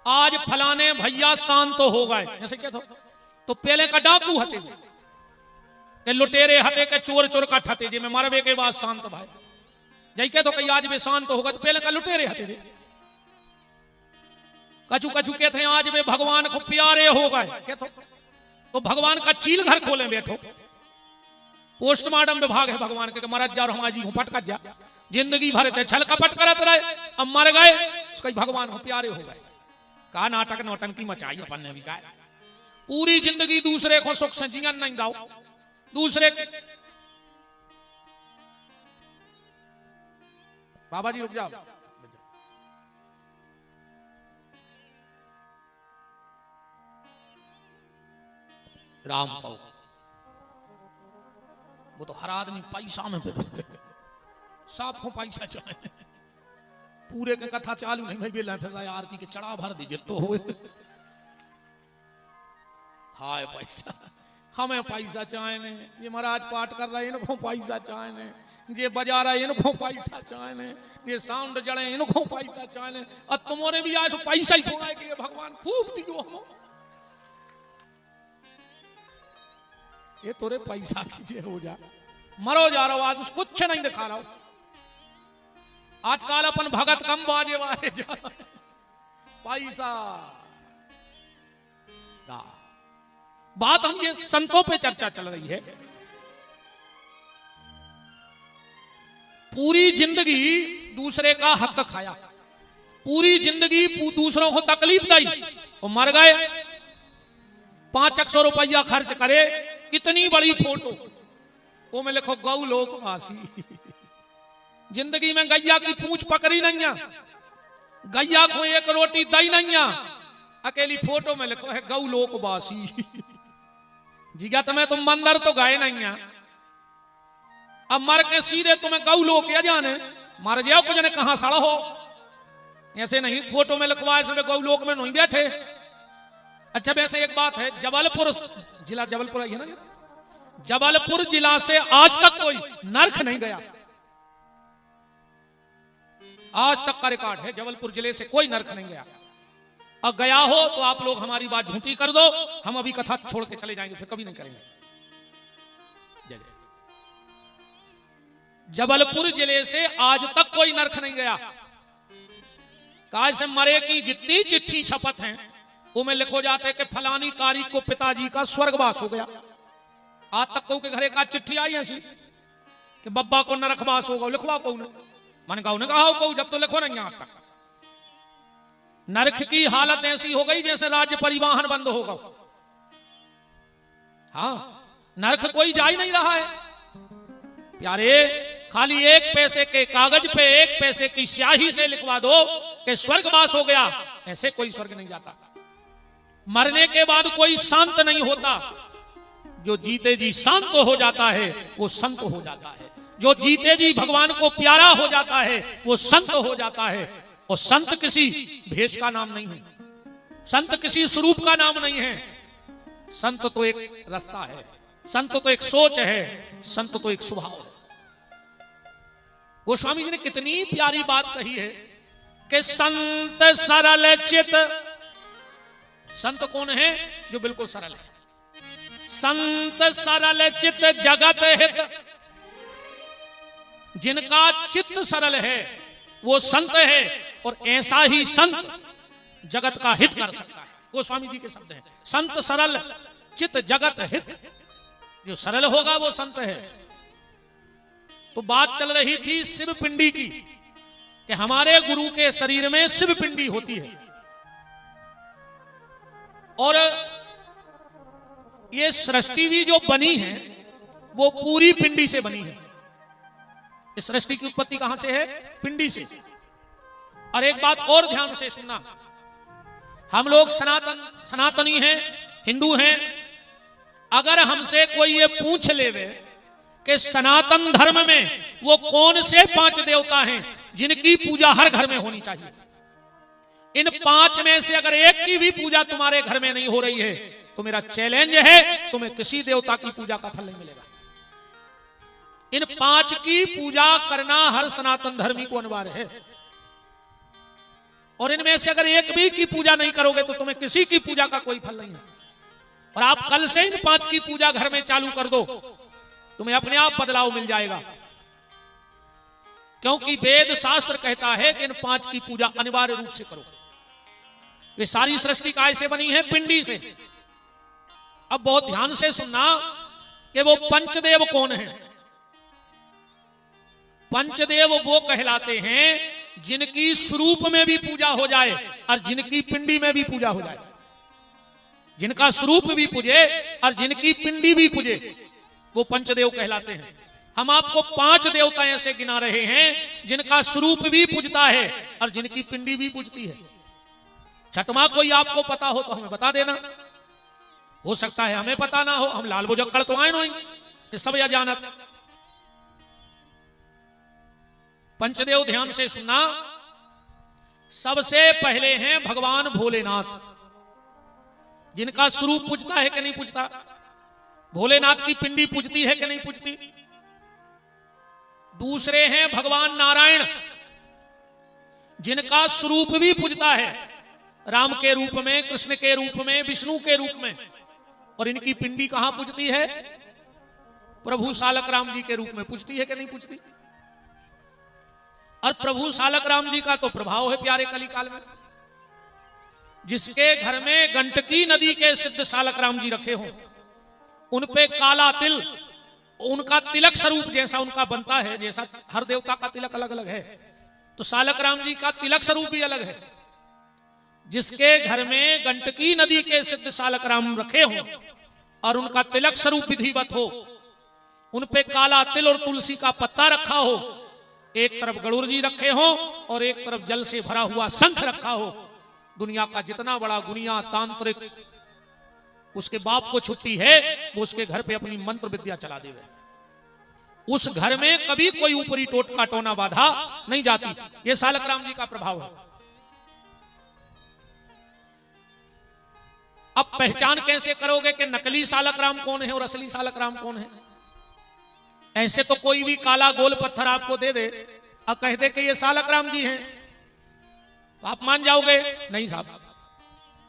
आज फलाने भैया शांत तो हो गए, जैसे कहते तो पहले का डाकू हते के लुटेरे हते के चोर चोर का ठते, जे में मरबे के बाद शांत भाई जई के तो कई आज भी शांत होगा, तो पहले का लुटेरे हते रे। कछु कछु कहते हैं आज वे भगवान को प्यारे हो गए, तो भगवान का चील घर खोले बैठो, पोस्टमार्टम विभाग है भगवान के, मरद जा हमारा जी पटकत जा, जिंदगी भर थे छल कपट करत रहे, अब मर गए उसका भगवान हो प्यारे हो गए। का नाटक नौटंकी मचाई अपन ने भी गाय, पूरी जिंदगी दूसरे को सुख से जीवन नहीं दाओ, दूसरे के बाबा जी रुक जाओ, राम कहो, वो तो हर आदमी पैसा में साफ हो पैसा चाहे, पूरे के कथा चालू नहीं भाई बेला फिर आरती के चढ़ा भर दीजिए तो हो। हाय पैसा, हमें पैसा चाहे, ये महाराज पाठ कर रहे हैं इनको पैसा चाहे, जे बजा रहे हैं इनको पैसा चाहे, ये साउंड जड़े इनको पैसा चाहे, और तुम्हारे भी आज पैसा ही होगा कि भगवान खूब दियो हम। ये तोरे पैसा कीजिए हो जा, मरो जा रहा हो, आज कुछ नहीं दिखा रहा हो। आजकल अपन भगत कम बाजे वाले जा पैसा। बात हम ये संतों पे चर्चा चल रही है। पूरी जिंदगी दूसरे का हक खाया, पूरी जिंदगी दूसरों को तकलीफ दी और मर गए। 500 रुपया खर्च करे, इतनी बड़ी फोटो वो में लिखो गौ लोकवासी। जिंदगी में गैया की पूंछ पकड़ी नहीं है, गैया को एक रोटी दी नहीं है, अकेली फोटो में लिखो है गौ लोकवासी। जिगत में तुम मंदिर तो गए नहीं है, अब मर के सीधे तुम्हें गौ लोक या जाने मर जाओ कुछ ने कहां सड़ा हो, ऐसे नहीं फोटो में लिखवाए सब गौ लोक में नहीं बैठे। अच्छा वैसे एक बात है, जबलपुर जिला, जबलपुर है ना, जबलपुर जिला से आज तक कोई नरक नहीं गया, आज तक का रिकॉर्ड है, जबलपुर जिले से कोई नरक नहीं गया। और गया हो तो आप लोग हमारी बात झूठी कर दो, हम अभी कथा छोड़ के चले जाएंगे, फिर कभी नहीं करेंगे। जय जय। जबलपुर जिले से आज तक कोई नरक नहीं गया। काहे से मरे की जितनी चिट्ठी छपत हैं उनमें लिखो जाते कि फलानी तारीख को पिताजी का स्वर्गवास हो गया। आज तक को के घरे का चिट्ठी आई ऐसी कि बब्बा को नरकवास होगा, लिखवा को मैंने कहा को जब तो लिखो नहीं। आज तक नरक की हालत ऐसी हो गई जैसे राज्य परिवहन बंद होगा। हाँ, नरक कोई जा ही नहीं रहा है प्यारे। खाली एक पैसे के कागज पे एक पैसे की स्याही से लिखवा दो कि स्वर्गवास हो गया, ऐसे कोई स्वर्ग नहीं जाता। मरने के बाद कोई शांत नहीं होता, जो जीते जी शांत हो जाता है वो संत हो जाता है। जो जीते जी भगवान को प्यारा हो जाता है वो संत हो जाता है। और संत किसी भेष का नाम नहीं है, संत किसी स्वरूप का नाम नहीं है। संत तो एक रास्ता है, संत तो एक सोच है, संत तो एक स्वभाव है। गोस्वामी जी ने कितनी प्यारी बात कही है कि संत सरल चित। संत कौन है? जो बिल्कुल सरल है। संत सरल चित जगत हित। जिनका चित्त सरल है वो संत है, और ऐसा ही संत जगत का हित कर सकता है। गोस्वामी जी के शब्द हैं, संत सरल चित्त जगत हित। जो सरल होगा वो संत है। तो बात चल रही थी शिव पिंडी की कि हमारे गुरु के शरीर में शिव पिंडी होती है, और ये सृष्टि भी जो बनी है वो पूरी पिंडी से बनी है। इस सृष्टि की उत्पत्ति कहां से है? पिंडी से। और एक बात और ध्यान से सुनना, हम लोग सनातनी हैं, हिंदू हैं। अगर हमसे कोई ये पूछ लेवे कि सनातन धर्म में वो कौन से 5 देवता हैं जिनकी पूजा हर घर में होनी चाहिए, इन 5 में से अगर एक की भी पूजा तुम्हारे घर में नहीं हो रही है तो मेरा चैलेंज है, तुम्हें किसी देवता की पूजा का फल नहीं मिलेगा। इन 5 की पूजा करना हर सनातन धर्मी को अनिवार्य है, और इनमें से अगर एक भी की पूजा नहीं करोगे तो तुम्हें किसी की पूजा का कोई फल नहीं है। और आप कल से इन 5 की पूजा घर में चालू कर दो, तुम्हें अपने आप बदलाव मिल जाएगा। क्योंकि वेद शास्त्र कहता है कि इन 5 की पूजा अनिवार्य रूप से करो। ये सारी सृष्टि काय से बनी है? पिंडी से। अब बहुत ध्यान से सुनना कि वो पंचदेव कौन है। पंचदेव वो कहलाते हैं जिनकी स्वरूप में भी पूजा हो जाए और जिनकी पिंडी में भी पूजा हो जाए। जिनका स्वरूप भी पूजे और जिनकी पिंडी भी पूजे, वो पंचदेव कहलाते हैं। हम आपको 5 देवता ऐसे गिना रहे हैं जिनका स्वरूप भी पूजता है और जिनकी पिंडी भी पूजती है। छठवां कोई आपको पता हो तो हमें बता देना, हो सकता है हमें पता ना हो, हम लाल बुजक्कड़ तो आए नहीं, ये सब या जानत। पंचदेव ध्यान से सुनना, सबसे पहले हैं भगवान भोलेनाथ, जिनका स्वरूप पूजता है कि नहीं पूजता? भोलेनाथ की पिंडी पूजती है कि नहीं पूजती? दूसरे हैं भगवान नारायण, जिनका स्वरूप भी पूजता है, राम के रूप में, कृष्ण के रूप में, विष्णु के रूप में, और इनकी पिंडी कहां पूजती है? प्रभु सालक राम जी के रूप में पूजती है कि नहीं पूजती? और प्रभु सालक राम जी का तो प्रभाव है प्यारे कलिकाल में। जिसके घर में गंडकी नदी के सिद्ध सालक राम जी रखे हों, उन पे काला तिल, उनका तिलक स्वरूप जैसा उनका बनता है, जैसा हर देवता का तिलक अलग अलग है, तो सालक राम जी का तिलक स्वरूप भी अलग है। जिसके घर में गंडकी नदी के सिद्ध सालक राम रखे हों और उनका तिलक स्वरूप विधिवत हो, उन पे काला तिल और तुलसी का पत्ता रखा हो, एक तरफ गरुड़ जी रखे हो और एक तरफ जल से भरा हुआ शंख रखा हो, दुनिया का जितना बड़ा गुनिया तांत्रिक उसके बाप को छुट्टी है, वो उसके घर पे अपनी मंत्र विद्या चला देवे। उस घर में कभी कोई ऊपरी टोटका टोना बाधा नहीं जाती। ये सालक राम जी का प्रभाव है। अब पहचान कैसे करोगे कि नकली सालक राम कौन है और असली सालक राम कौन है? ऐसे तो कोई भी काला गोल पत्थर आपको दे दे और कह दे कि ये सालक राम जी हैं, तो आप मान जाओगे? नहीं साहब,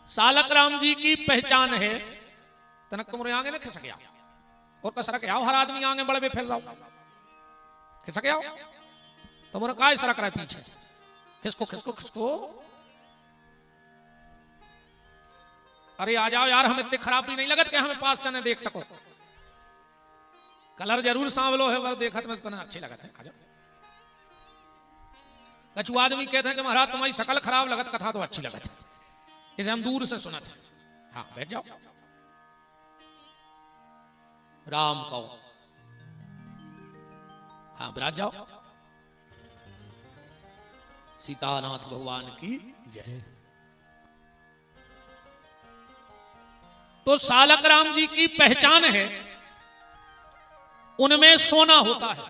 सालक राम जी की पहचान है तनक तुम आगे ना खिसक आओ और कसरक आओ, हर आदमी आगे बड़े में फैल रहा खिसक आओ, तुमने कहा सरक रहा पीछे, खिसको खिसको खिसको, अरे आ जाओ यार, हम इतने खराब भी नहीं लगत कि हमें पास से न देख सको, कलर जरूर सांवलो है, वह देखत में तो अच्छे लगत है। आ जाओ। कछु आदमी कहते हैं कि महाराज तुम्हारी शकल खराब लगत, कथा तो अच्छी लगत है, इसे हम दूर से सुना थे। हाँ बैठ जाओ, राम कहो, हाँ विराज जाओ, सीतानाथ भगवान की जय। तो सालक राम जी की पहचान है, उनमें सोना होता है।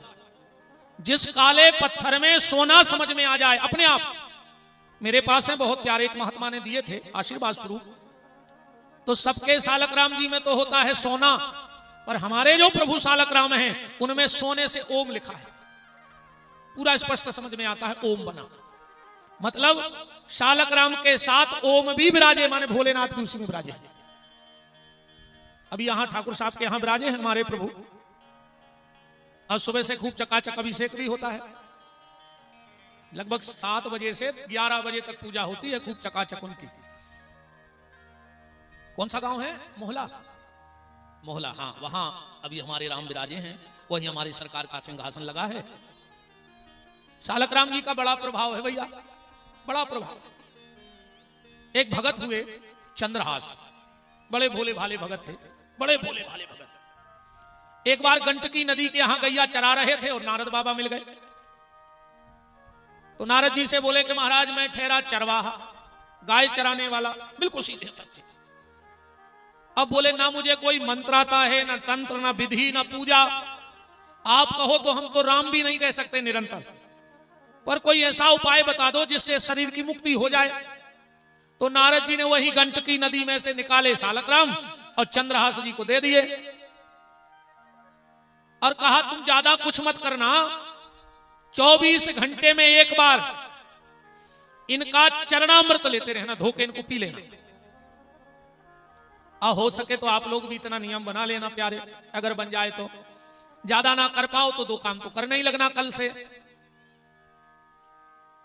जिस काले पत्थर में सोना समझ में आ जाए अपने आप। मेरे पास है बहुत प्यारे एक महात्मा ने दिए थे आशीर्वाद स्वरूप, तो सबके सालक राम जी में तो होता है सोना, पर हमारे जो प्रभु सालक राम हैं उनमें सोने से ओम लिखा है, पूरा स्पष्ट समझ में आता है, ओम बना। मतलब सालक राम के साथ ओम भी विराजे, माने भोलेनाथ भी उसी में विराजे। अभी यहां ठाकुर साहब के यहां विराजे हैं हमारे प्रभु, और सुबह से खूब चकाचक अभिषेक भी होता है। लगभग 7 बजे से 11 बजे तक पूजा होती है, खूब चकाचक उनकी। कौन सा गांव है? मोहला। मोहला, हाँ, वहां अभी हमारे राम विराजे हैं, वही हमारी सरकार का सिंहासन लगा है। सालक राम जी का बड़ा प्रभाव है भैया, बड़ा प्रभाव। एक भगत हुए चंद्रहास, बड़े भोले भाले भगत थे, बड़े भोले भाले भगत। एक बार गंडकी नदी के यहां गैया चरा रहे थे और नारद बाबा मिल गए। तो नारद जी से बोले कि महाराज मैं ठहरा चरवाहा, गाय चराने वाला, बिल्कुल सीधे सच्चे। अब बोले ना मुझे कोई मंत्र आता है, ना तंत्र, ना विधि, ना पूजा, आप कहो तो हम तो राम भी नहीं कह सकते निरंतर, पर कोई ऐसा उपाय बता दो जिससे शरीर की मुक्ति हो जाए। तो नारद जी ने वही गंडकी नदी में से निकाले सालक राम और चंद्रहास जी को दे दिए और कहा तुम ज्यादा कुछ मत करना, 24 घंटे में एक बार इनका चरणामृत लेते रहना, धोके इनको पी लेना। हो सके तो आप लोग भी इतना नियम बना लेना प्यारे, अगर बन जाए तो। ज्यादा ना कर पाओ तो 2 काम तो करना ही लगना कल से,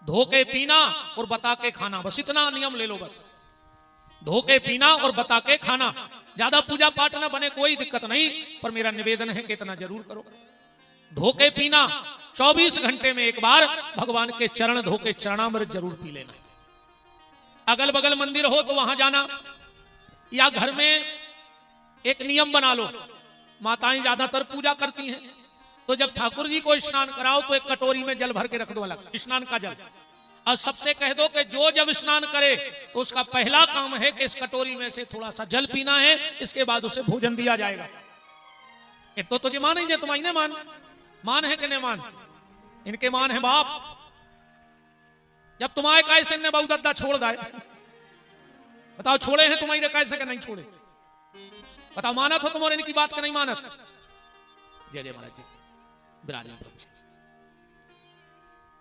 धोके पीना और बता के खाना, बस इतना नियम ले लो। बस धोके पीना और बता के खाना, ज्यादा पूजा पाठ ना बने कोई दिक्कत नहीं, पर मेरा निवेदन है कि इतना जरूर करो। धोके पीना, 24 घंटे में एक बार भगवान के चरण धोके चरणामृत जरूर पी लेना। अगल बगल मंदिर हो तो वहां जाना, या घर में एक नियम बना लो, माताएं ज्यादातर पूजा करती हैं, तो जब ठाकुर जी को स्नान कराओ तो एक कटोरी में जल भर के रख दो, अलग स्नान का जल, और सबसे कह दो कि जो जब स्नान करे तो उसका पहला काम है कि इस कटोरी में से थोड़ा सा जल पीना है, इसके बाद उसे भोजन दिया जाएगा। तो तुझे मानेंगे, तुम्हारी ने मान है कि नहीं मान? इनके मान है बाप। जब तुम्हारे कैसे ने बहुत अद्दा छोड़ दाए, बताओ छोड़े हैं तुम्हारे कैसे के नहीं छोड़े? बताओ मानत हो तुम्हारे इनकी बात का नहीं मानत? जय जय महाराज जी, विराजमान प्रभु जी।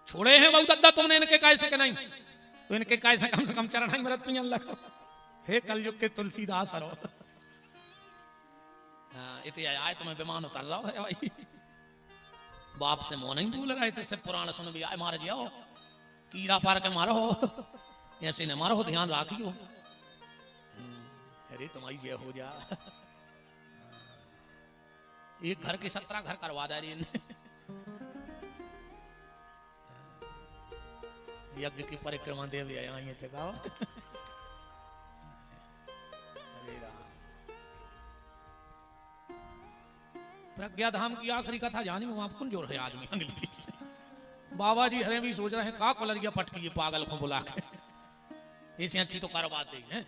छोड़े हैं बहुत अद्दा तुमने इनके कैसे के नहीं, तो इनके कैसे कम से कम चरण मृत पियन लगा। हे कलयुग के तुलसीदास हरो, इतने आए तुम्हें विमान उतर रहा है भाई, बाप से मोह नहीं भूल रहा है, पुराण सुन भी आए मार जाओ, कीड़ा पार के मारो, ऐसे न मारो, ध्यान राखियो। अरे तुम्हारी ये हो जा, एक घर के 17 घर करवा दे रही, यज्ञ की परिक्रमा देव आई थे गाँव। प्रज्ञा धाम की आखिरी कथा जानी हूं, आप कौन जोर है आदमी अनिल से। बाबा जी हरे भी सोच रहे हैं का कलरिया पटकी ये पागल को बुला के, ऐसी अच्छी तो कारोबार दे है।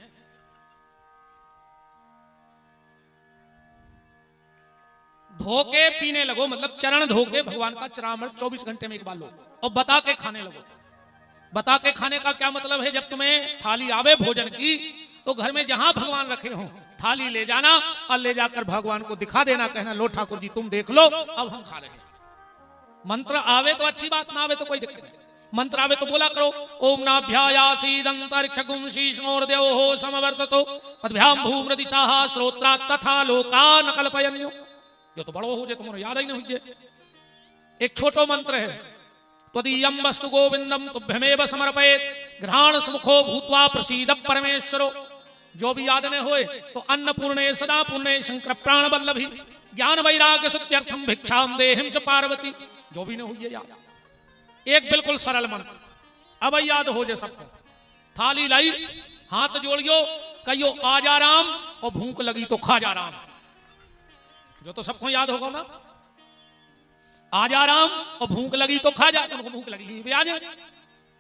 धोके पीने लगो, मतलब चरण धोके भगवान का चरणामृत 24 घंटे में एक बार लो, और बता के खाने लगो। बता के खाने का क्या मतलब है, जब तुम्हें थाली आवे भोजन की तो घर में जहां भगवान रखे हो थाली ले जाना और ले जाकर भगवान को दिखा देना, कहना लो ठाकुर जी तुम देख लो अब हम खा रहे हैं। मंत्र आवे तो अच्छी बात, ना आवे तो कोई दिक्कत नहीं। मंत्र आवे तो बोला करो, ओम नाभ्यायासीदंतरिक्षगुं शीर्ष्णोर्देवो समवर्ततो तद्भ्याम भूमृदिशाः श्रोत्रा तथा लोकान कल्पयन्यो। ये तो बड़ो हो जे तुम्हारे याद ही नहीं हुई। एक छोटो मंत्र है, त्वदीयं वस्तु गोविंदम तुभ्यमेव समर्पयेत् घ्राण सुमुखो भूत्वा प्रसीद परमेश्वरो। जो भी याद न होए तो अन्नपूर्णे सदा पूर्णे शंकर प्राण वल्लभी ज्ञान वैराग्य सत्यर्थम भिक्षाम देहिं च पार्वती। जो भी न हुई याद, एक बिल्कुल सरल मंत्र, अब याद हो जाए सबको। थाली लाई, हाथ जोड़ियो, कहियो आजा राम, और भूख लगी तो खा जा राम। जो तो सबको याद होगा ना, आजा राम और भूख लगी तो खा जा। उनको भूख लगी भी आ जाए,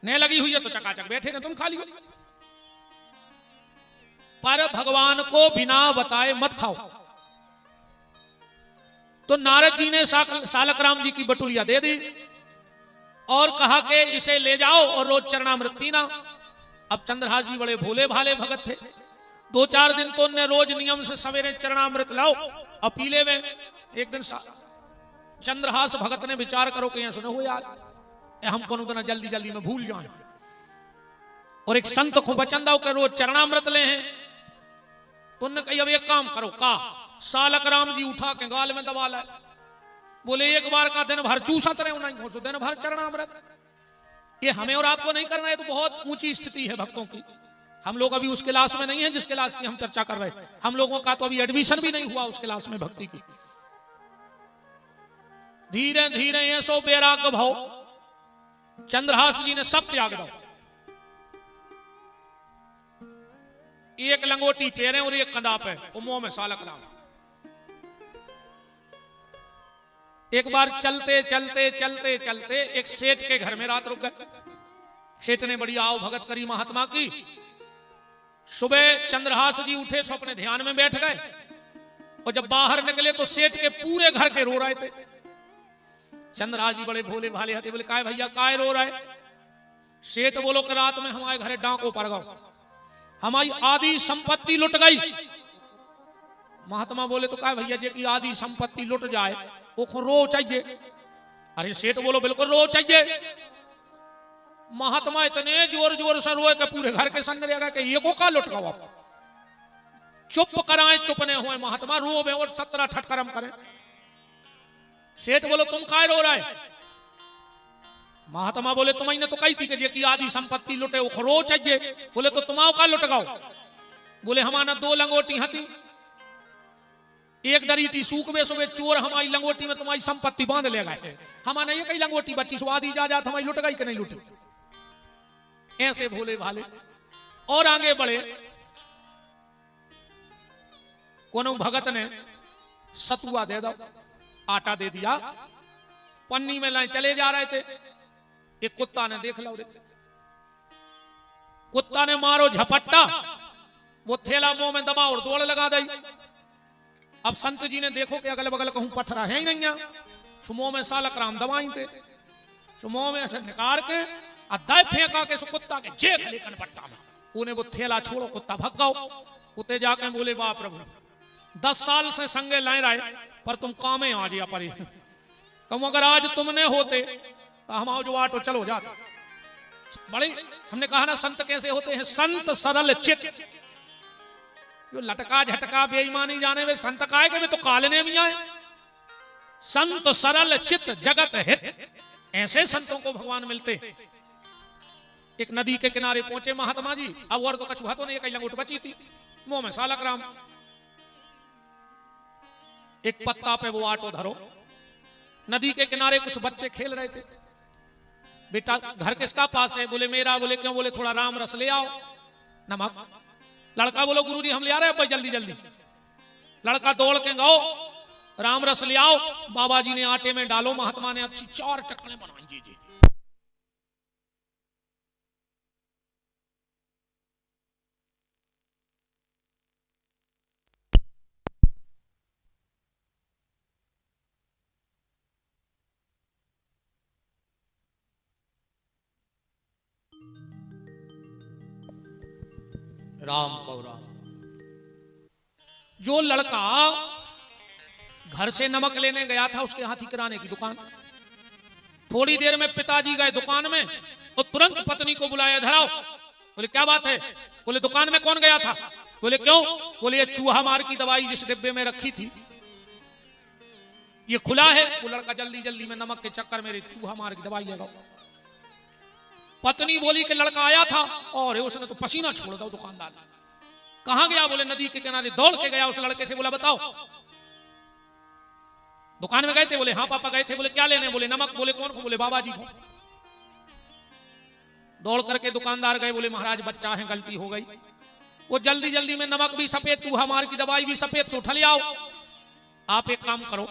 नहीं लगी हुई है तो चकाचक बैठे ना तुम खा लियो। पर भगवान को बिना बताए मत खाओ। तो नारद जी ने सालक राम जी की बटुलिया दे दी और कहा कि इसे ले जाओ और रोज चरणामृत पीना। अब चंद्रहास जी बड़े भोले भाले भगत थे, 2-4 दिन तो उन्हें रोज नियम से सवेरे चरणामृत लाओ और पीले में। एक दिन चंद्रहास भगत ने विचार करो कि सुनो हो यार, हम कोनो दिन जल्दी जल्दी में भूल जाए, और एक संत को वचन दो कि रोज चरणामृत ले हैं। तो उन्होंने कही अब एक काम करो, का सालक राम जी उठा के गाल में दबा लाए, बोले एक बार का दिन भर चूसत रहे नहीं हो, दिन भर चरणामृत। ये हमें और आपको नहीं करना है, तो बहुत ऊंची स्थिति है भक्तों की। हम लोग अभी उस क्लास में नहीं है जिस क्लास की हम चर्चा कर रहे हैं। हम लोगों का तो अभी एडमिशन भी नहीं हुआ उस क्लास में भक्ति की। धीरे धीरे ये सो वैराग्य भाव चंद्रहास जी ने सब त्याग दो। एक लंगोटी पैरे और एक कंधा पे, मुंह में सालक राम। एक बार चलते चलते चलते चलते एक सेठ के घर में रात रुक गए। सेठ ने बड़ी आओ भगत करी महात्मा की। सुबह चंद्रहास जी उठे सो अपने ध्यान में बैठ गए, और जब बाहर निकले तो सेठ के पूरे घर के रो रहे थे। चंद्रहास जी बड़े भोले भाले हथे, बोले काय भैया काय रो रहे? सेठ बोलो कि रात में हमारे घरे डांको पड़ गओ, हमारी आधी संपत्ति लुट गई। महात्मा बोले तो काय भैया जी की आधी संपत्ति लुट जाए वो रो चाहिए? अरे सेठ बोलो बिल्कुल रो चाहिए। महात्मा इतने जोर जोर से रोए कि पूरे घर के सामने रहेगा कि ये को का लुट गओ। चुप कराए, चुप नहीं हुए महात्मा, रो में और 17 ठटकरम करे। सेठ बोलो तुम काय रो रहे? महात्मा बोले तुम्हें तो कही थी कि जे की आधी संपत्ति लुटे वो रो चाहिए। बोले तो तुम का लुट गाओ? बोले हमारा 2 लंगोटी हती, एक डरी थी सूख सुबह चोर हमारी लंगोटी में तुम्हारी संपत्ति बांध ले गए। हमारा ये कई लंगोटी बच्ची सो आधी जा जात हमारी लुट गई कि नहीं लुटी। ऐसे भोले भाले और आगे बढ़े। कोनो भगत ने सतुआ दे दो, आटा दे दिया, पन्नी में लाए चले जा रहे थे। एक कुत्ता ने देख लो, कुत्ता ने मारो झपट्टा, वो थैला मुंह में दबा और दौड़ लगा दी। अब संत जी ने देखो कि अगल बगल कहूं पत्थरा है ही नहीं, सुमो में सालक राम दवाई थे, सुमो में ऐसे निकाल के अद्दाय फेंका के कुत्ता के जेक लेकर पट्टा में उन्हें वो थैला छोड़ो, कुत्ता भग गओ। उते जाके बोले बा प्रभु 10 साल से संगे लाए रहे पर तुम कामे आ जिया परी। कम अगर आज तुमने होते तो हम आओ जो आटो चलो जाते। बड़े हमने कहा ना संत कैसे होते हैं, संत सरल चित। जो लटका झटका बेईमानी जाने वे संत काय के वे तो कालने में आए। संत सरल चित जगत हित, ऐसे संतों को भगवान मिलते। एक नदी के किनारे पहुंचे महात्मा जी, अब और तो कछुआ तो नहीं, कहीं लंगोट बची थी, मुंह में सालक राम। एक पत्ता पे वो आटो धरो। नदी के किनारे कुछ बच्चे खेल रहे थे। बेटा घर किसका पास है? बोले मेरा। बोले क्यों? बोले थोड़ा राम रस ले आओ, नमक। लड़का बोलो गुरुजी हम ले आ रहे हैं भाई, जल्दी जल्दी। लड़का दौड़ के गाओ राम रस ले आओ। बाबा जी ने आटे में डालो, महात्मा ने अच्छी 4 टकने बनवाई। जी जी राम को राम। जो लड़का घर से नमक लेने गया था, उसके हाथी किराने की दुकान। थोड़ी देर में पिताजी गए दुकान में और तुरंत पत्नी को बुलाया, धराओ। बोले क्या बात है? बोले दुकान में कौन गया था? बोले क्यों? बोले ये चूहा मार की दवाई जिस डिब्बे में रखी थी ये खुला है। वो लड़का जल्दी जल्दी में नमक के चक्कर में चूहा मार की दवाई लगाओ। पत्नी बोली कि लड़का आया था और उसने तो पसीना छोड़ दो। दुकानदार कहां गया? बोले नदी के किनारे दौड़ के गया। उस लड़के से बोला बताओ दुकान में गए थे? बोले हाँ पापा गए थे। बोले क्या लेने? बोले नमक। बोले कौन को? बोले बाबा जी को। दौड़ करके दुकानदार गए। बोले महाराज बच्चा है, गलती हो गई। वो जल्दी जल्दी में नमक भी सफेद, चूहा मार की दवाई भी सफेद से उठा ले आओ। आप एक काम करो,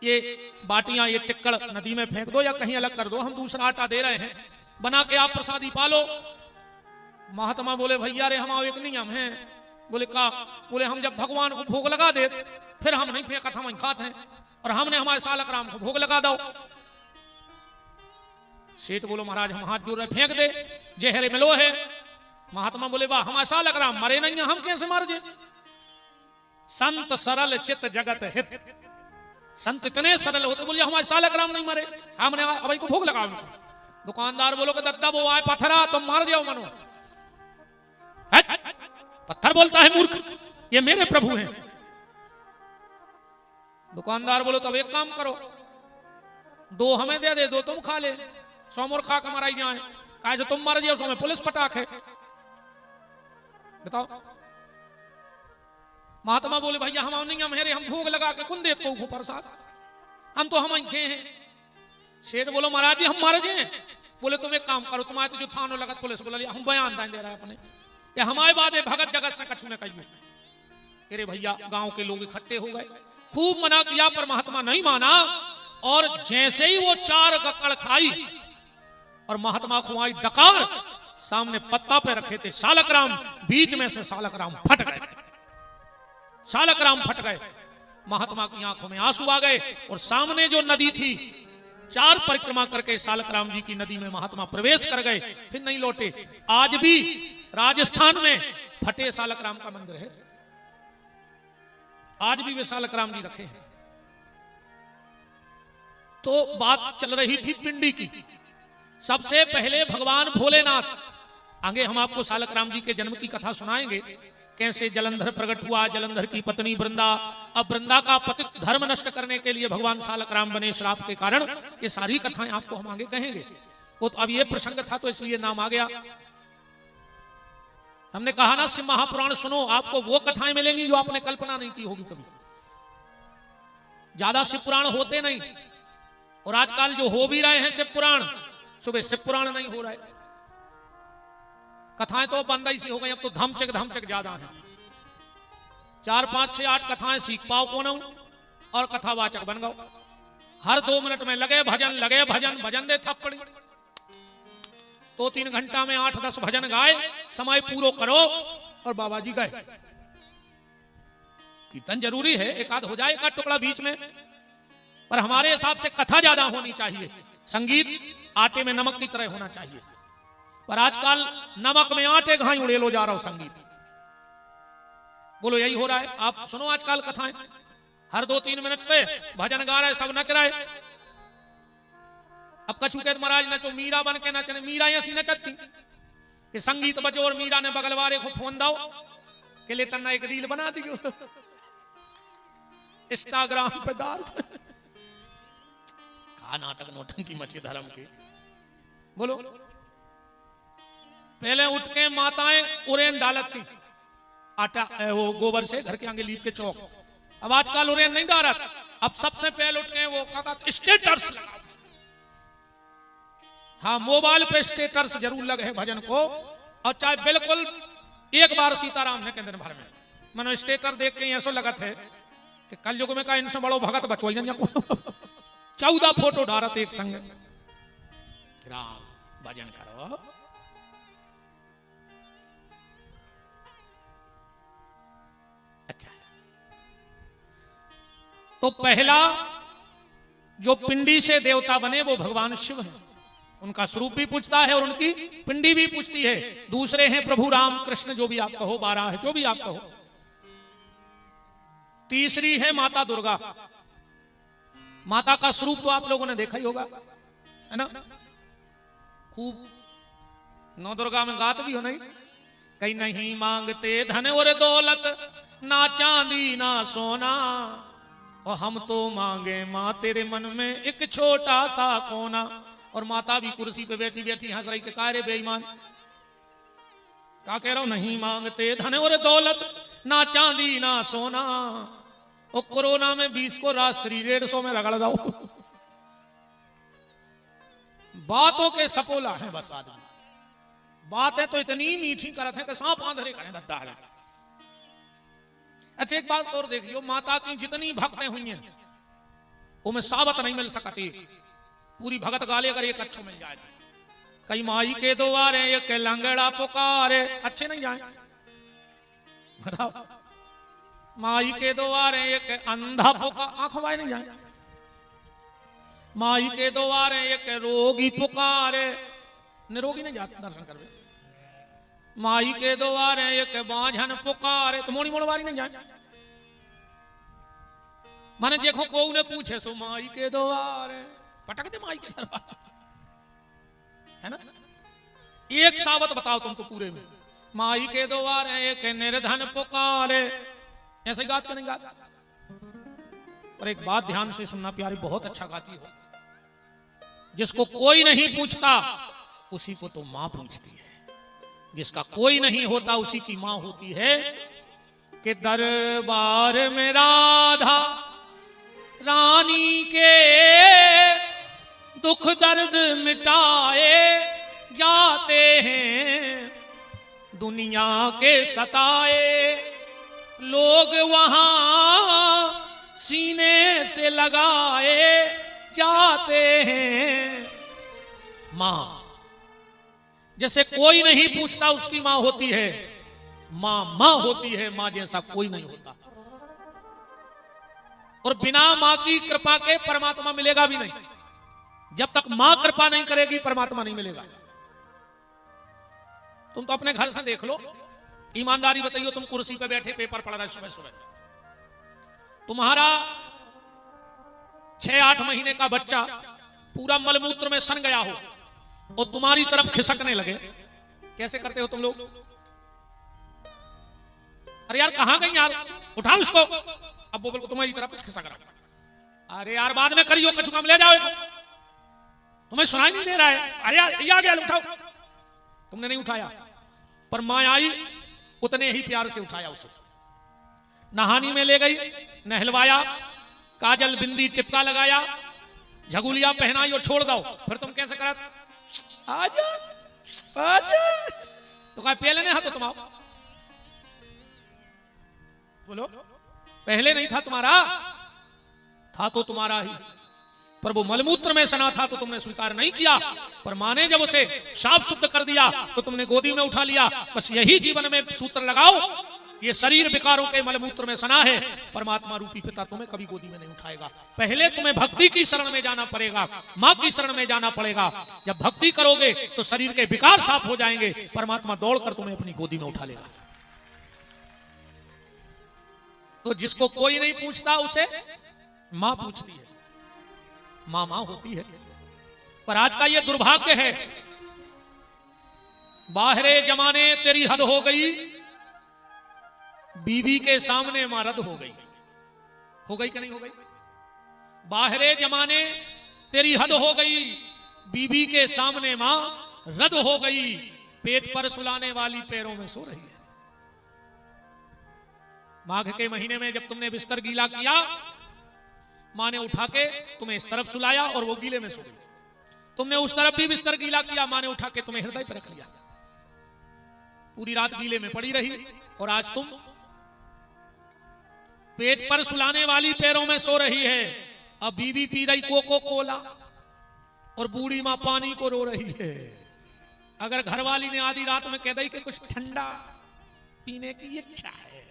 ये बाटियां ये टिक्कड़ नदी में फेंक दो या कहीं अलग कर दो, हम दूसरा आटा दे रहे हैं, बना के आप प्रसादी पालो। महात्मा बोले भैया रे हम एक नियम है। बोले का? बोले हम जब भगवान को भोग लगा दे फिर हम नहीं फेंका, हम खाते हैं, और हमने हमारे सालक राम को भोग लगा दो। सेठ बोलो महाराज हम हाथ जोड़ रहे, फेंक दे, जहरे मिलो है। महात्मा बोले वाह हमारे सालक राम मरे नहीं, हम कैसे मर जाए? संत सरल चित जगत हित। संत इतने सरल होते, बोले हमारे सालक राम नहीं मरे, हमने अभी को भोग लगा उनको। दुकानदार बोलो कि दत्ता वो आए पत्थरा तुम मार जाओ मनो। पत्थर बोलता है मूर्ख, ये मेरे प्रभु हैं। दुकानदार बोलो तब एक काम करो, 2 हमें दे दे, 2 तुम खा ले, 100 मोर खा के मराई जाए, कहा जो तुम मर जाओ 100 में पुलिस पटाख है। बताओ। महात्मा बोले भैया हम नहीं, हम भोग लगा के कुन देत को प्रसाद, हम तो हम खे हैं। शेर बोलो महाराज जी हम मर जाए। बोले तुम एक काम करो, तुम्हारे तो जो थानो लगत पुलिस बोला लिया, हम बयान दे रहा है अपने, ये हमारे बात है भगत जगत से कछु न कहिए। अरे भैया गांव के लोग इकट्ठे हो गए, खूब मना किया पर महात्मा नहीं माना, और जैसे ही वो 4 गक्कड़ खाई और महात्मा को आई डकार, सामने पत्ता पे रखे थे सालक राम, बीच में से सालक राम फट गए। सालक राम फट गए, महात्मा की आंखों में आंसू आ गए, और सामने जो नदी थी 4 परिक्रमा करके सालक राम जी की नदी में महात्मा प्रवेश कर गए, फिर नहीं लौटे। आज भी राजस्थान में फटे सालक राम का मंदिर है, आज भी वे सालक राम जी रखे हैं। तो बात चल रही थी पिंडी की। सबसे पहले भगवान भोलेनाथ, आगे हम आपको सालक राम जी के जन्म की कथा सुनाएंगे, कैसे जलंधर प्रकट हुआ, जलंधर की पत्नी वृंदा, अब वृंदा का पतित धर्म नष्ट करने के लिए भगवान सालक राम बने श्राप के कारण। ये सारी कथाएं आपको हम आगे कहेंगे। वो तो अब ये प्रसंग था तो इसलिए नाम आ गया। हमने कहा ना शिव महापुराण सुनो, आपको वो कथाएं मिलेंगी जो आपने कल्पना नहीं की होगी कभी। ज्यादा शिव पुराण होते नहीं, और आजकल जो हो भी रहे हैं शिव पुराण, सुबह शिव पुराण नहीं हो रहे, कथाएं तो बंद ही सी हो गई। अब तो धमचक ज्यादा है। 4, 5, 6, 8 कथाएं सीख पाओ कौन और कथावाचक बन गओ। हर 2 मिनट में लगे भजन, भजन दे थप्पड़ी, 2-3 घंटा में 8-10 भजन गाए, समय पूरा करो और बाबा जी गए। कीर्तन जरूरी है, एक आध हो जाए, एक टुकड़ा बीच में, पर हमारे हिसाब से कथा ज्यादा होनी चाहिए। संगीत आटे में नमक की तरह होना चाहिए, पर आजकल नमक में आटे घाई उड़े लो जा रहा हो संगीत। बोलो यही हो रहा है। आप सुनो आजकल कथाएं, हर 2-3 मिनट पे भजन गा रहे, सब नच रहे। अब कछु कहते महाराज नचो, मीरा बन के नचने, मीरा ऐसी नचती कि संगीत बजो और मीरा ने बगल वाले को फोन दो, के लिए तना एक रील बना दियो इंस्टाग्राम पे डाल का नाटक नोटंकी मची धर्म की। बोलो पहले उठ के माताएं उरेन डालत थी आटा वो गोबर से घर के आगे लीप के चौक। अब आजकल उरेन नहीं डालत, अब सबसे पहले उठ के वो स्टेटस लगा। हाँ मोबाइल पे स्टेटस जरूर लगे है भजन को, और चाहे बिल्कुल एक बार सीताराम ने के दिन भर में मनो स्टेटस देख के ऐसा लगत है कि कल युग में का इनसे बड़ो भगत बचवाई 14 फोटो डालत एक संग। राम भजन करो। अच्छा तो पहला जो पिंडी से देवता बने वो भगवान शिव है, उनका स्वरूप भी पूछता है और उनकी पिंडी भी पूछती है। दूसरे हैं प्रभु राम कृष्ण, जो भी आप कहो, 12 है, जो भी आप कहो। तीसरी है माता दुर्गा। माता का स्वरूप तो आप लोगों ने देखा ही होगा, है ना? खूब नौ दुर्गा में गात भी हो नहीं, कहीं नहीं मांगते धन और दौलत, ना चांदी ना सोना, और हम तो मांगे मां तेरे मन में एक छोटा सा कोना। और माता भी कुर्सी पे बैठी बैठी हंस रही के कारे बेईमान, क्या कह रहा हूं? नहीं मांगते धन और दौलत, ना चांदी ना सोना, और कोरोना में 20 को राजश्री 150 में रगड़ दो। बातों के सपोला है बस आदमी, बातें तो इतनी मीठी करते हैं कि सांप आंधरे करें दद्दा है। अच्छा एक बात और देखियो, माता की जितनी भक्तें हुई हैं उनमें साबत नहीं मिल सकती। पूरी भगत गाले अगर एक अच्छो मिल जाए, कई माई के द्वारे एक लंगड़ा पुकारे, अच्छे नहीं जाए बताओ। माई के द्वारे एक अंधा पुकार, आंखों वाई नहीं जाए। माई के द्वारे एक रोगी पुकारे, निरोगी नहीं जाते दर्शन करवे। माई के द्वारे एक बांझन पुकारे, तो मोड़ी मोड़वारी नहीं जाए। माने देखो को ने पूछे सो माई के द्वारे, पटक दे माई के दरवाजे, है ना? एक सावत बताओ तुमको पूरे में। माई के द्वारे एक निर्धन पुकारे, ऐसे गात का नहीं गात। पर एक बात ध्यान से सुनना प्यारी, बहुत अच्छा गाती हो। जिसको कोई नहीं पूछता उसी को तो मां पूछती है, जिसका कोई नहीं होता उसी की मां होती है। कि दरबार में राधा रानी के दुख दर्द मिटाए जाते हैं, दुनिया के सताए लोग वहां सीने से लगाए जाते हैं। मां जैसे कोई नहीं पूछता उसकी मां होती है, मां मां होती है, मां जैसा कोई नहीं होता। और बिना मां की कृपा के परमात्मा मिलेगा भी नहीं। जब तक मां कृपा नहीं करेगी परमात्मा नहीं मिलेगा। तुम तो अपने घर से देख लो, ईमानदारी बताइए, तुम कुर्सी पे बैठे पेपर पढ़ रहे सुबह सुबह, तुम्हारा 6-8 महीने का बच्चा पूरा मलमूत्र में सन गया हो और तुम्हारी तरफ खिसकने लगे, कैसे करते हो तुम लोग? अरे यार कहां गई यार, उठाओ इसको। अब वो बिल्कुल तुम्हारी तरफ खिसक रहा, अरे यार बाद में करियो, कछु काम ले जाओ, तुम्हें सुनाई नहीं दे रहा है, अरे यार ये आ गया, उठाओ। तुमने नहीं उठाया, पर मां आई उतने ही प्यार से उठाया उसे, नहानी में ले गई, नहलवाया, काजल बिंदी टिपका लगाया, झगुलिया पहनाई और छोड़ दो। फिर तुम कैसे करा? आजा आजा, तो कहा पहले नहीं था तो तुम आओ। बोलो पहले नहीं था तुम्हारा, था तो तुम्हारा ही, पर वो मलमूत्र में सना था तो तुमने स्वीकार नहीं किया। पर मां ने जब उसे साफ शुद्ध कर दिया तो तुमने गोदी में उठा लिया। बस यही जीवन में सूत्र लगाओ, ये शरीर विकारों के मलमूत्र में सना है, परमात्मा रूपी पिता तुम्हें कभी गोदी में नहीं उठाएगा। पहले तुम्हें भक्ति की शरण में जाना पड़ेगा, मां की शरण में जाना पड़ेगा। जब भक्ति करोगे तो शरीर के विकार साफ हो जाएंगे, परमात्मा दौड़कर तुम्हें अपनी गोदी में उठा लेगा। तो जिसको कोई नहीं पूछता उसे मां पूछती है, मां मां होती है। पर आज का ये दुर्भाग्य है, बाहरे जमाने तेरी हद हो गई, बीवी के सामने मां रद्द हो गई कि नहीं हो गई? बाहरे जमाने तेरी हद हो गई, बीवी के सामने मां रद्द हो गई। पेट पर सुलाने वाली पैरों में सो रही है। माघ के महीने में जब तुमने बिस्तर गीला किया, मां ने उठा के तुम्हें इस तरफ सुलाया और वो गीले में सो गई। तुमने उस तरफ भी बिस्तर गीला किया, मां ने उठा के तुम्हें हृदय पर रख लिया। पूरी रात गीले में पड़ी रही और आज तुम पेट पर सुलाने वाली पैरों में सो रही है। अब बीवी पी रही कोको कोला और बूढ़ी मां पानी को रो रही है। अगर घरवाली ने आधी रात में कह दी कि कुछ ठंडा पीने की इच्छा है,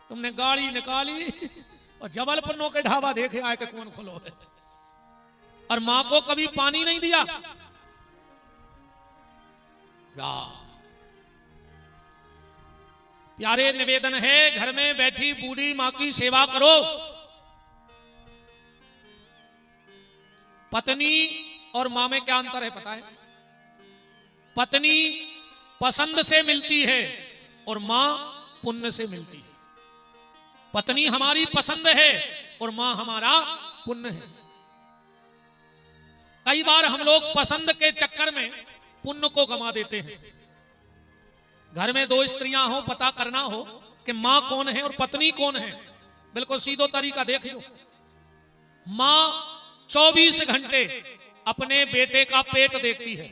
तुमने गाड़ी निकाली और जबलपुर के ढाबा देखे आए कि कौन खोलो है, और मां को कभी पानी नहीं दिया। प्यारे निवेदन है, घर में बैठी बूढ़ी मां की सेवा करो। पत्नी और मां में क्या अंतर है पता है? पत्नी पसंद से मिलती है और मां पुण्य से मिलती है। पत्नी हमारी पसंद है और मां हमारा पुण्य है। कई बार हम लोग पसंद के चक्कर में पुण्य को गंवा देते हैं। घर में दो स्त्रियां हो, पता करना हो कि मां कौन है और पत्नी कौन है। बिल्कुल सीधो तरीका देख लो। मां 24 घंटे अपने बेटे का पेट देखती है।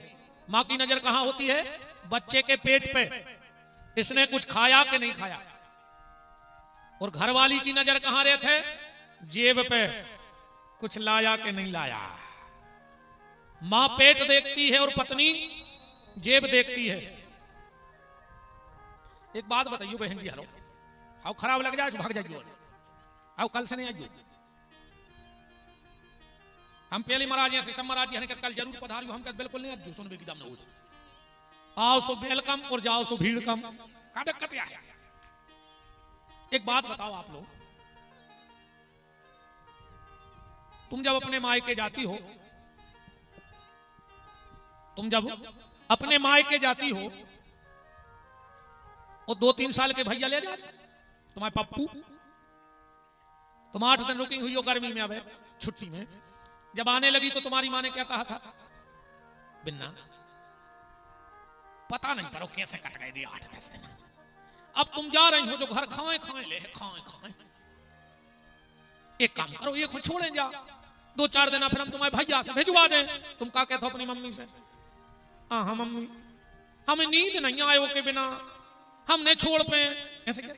मां की नजर कहां होती है? बच्चे के पेट पे, इसने कुछ खाया कि नहीं खाया। और घरवाली की नजर कहां रहती है? जेब पे, कुछ लाया कि नहीं लाया। मां पेट देखती है और पत्नी जेब देखती है। एक बात बताइए बहन जी, हलो हाउ खराब लग जाए भाग जाइए, हाउ कल से नहीं आइए। हम पहले महाराज यहाँ से सब महाराज जी कल जरूर पधारियो, हम बिल्कुल नहीं आज सुन भी दम न हो। आओ सो वेलकम और जाओ सो भीड़ कम, का दिक्कत क्या है? एक बात बताओ आप लोग, तुम जब अपने मायके जाती हो, तुम जब अपने मायके जाती हो और 2-3 साल के भैया ले जाते, तुम्हारे पप्पू, तुम 8 दिन रुकी हुई हो गर्मी में, अब छुट्टी में जब आने लगी तो तुम्हारी माँ ने क्या कहा था? बिन्ना पता नहीं करो कैसे कट गए 8-10 दिन। अब तुम जा रही हो, जो घर खाए ले खाए। एक काम करो, ये खुद छोड़े जा 2-4 दिन, फिर हम तुम्हारे भैया से भिजवा दें। तुम क्या कहते हो अपनी मम्मी से? हाँ मम्मी, हमें नींद नहीं आए हो के बिना हमने छोड़ पे। ऐसे क्या?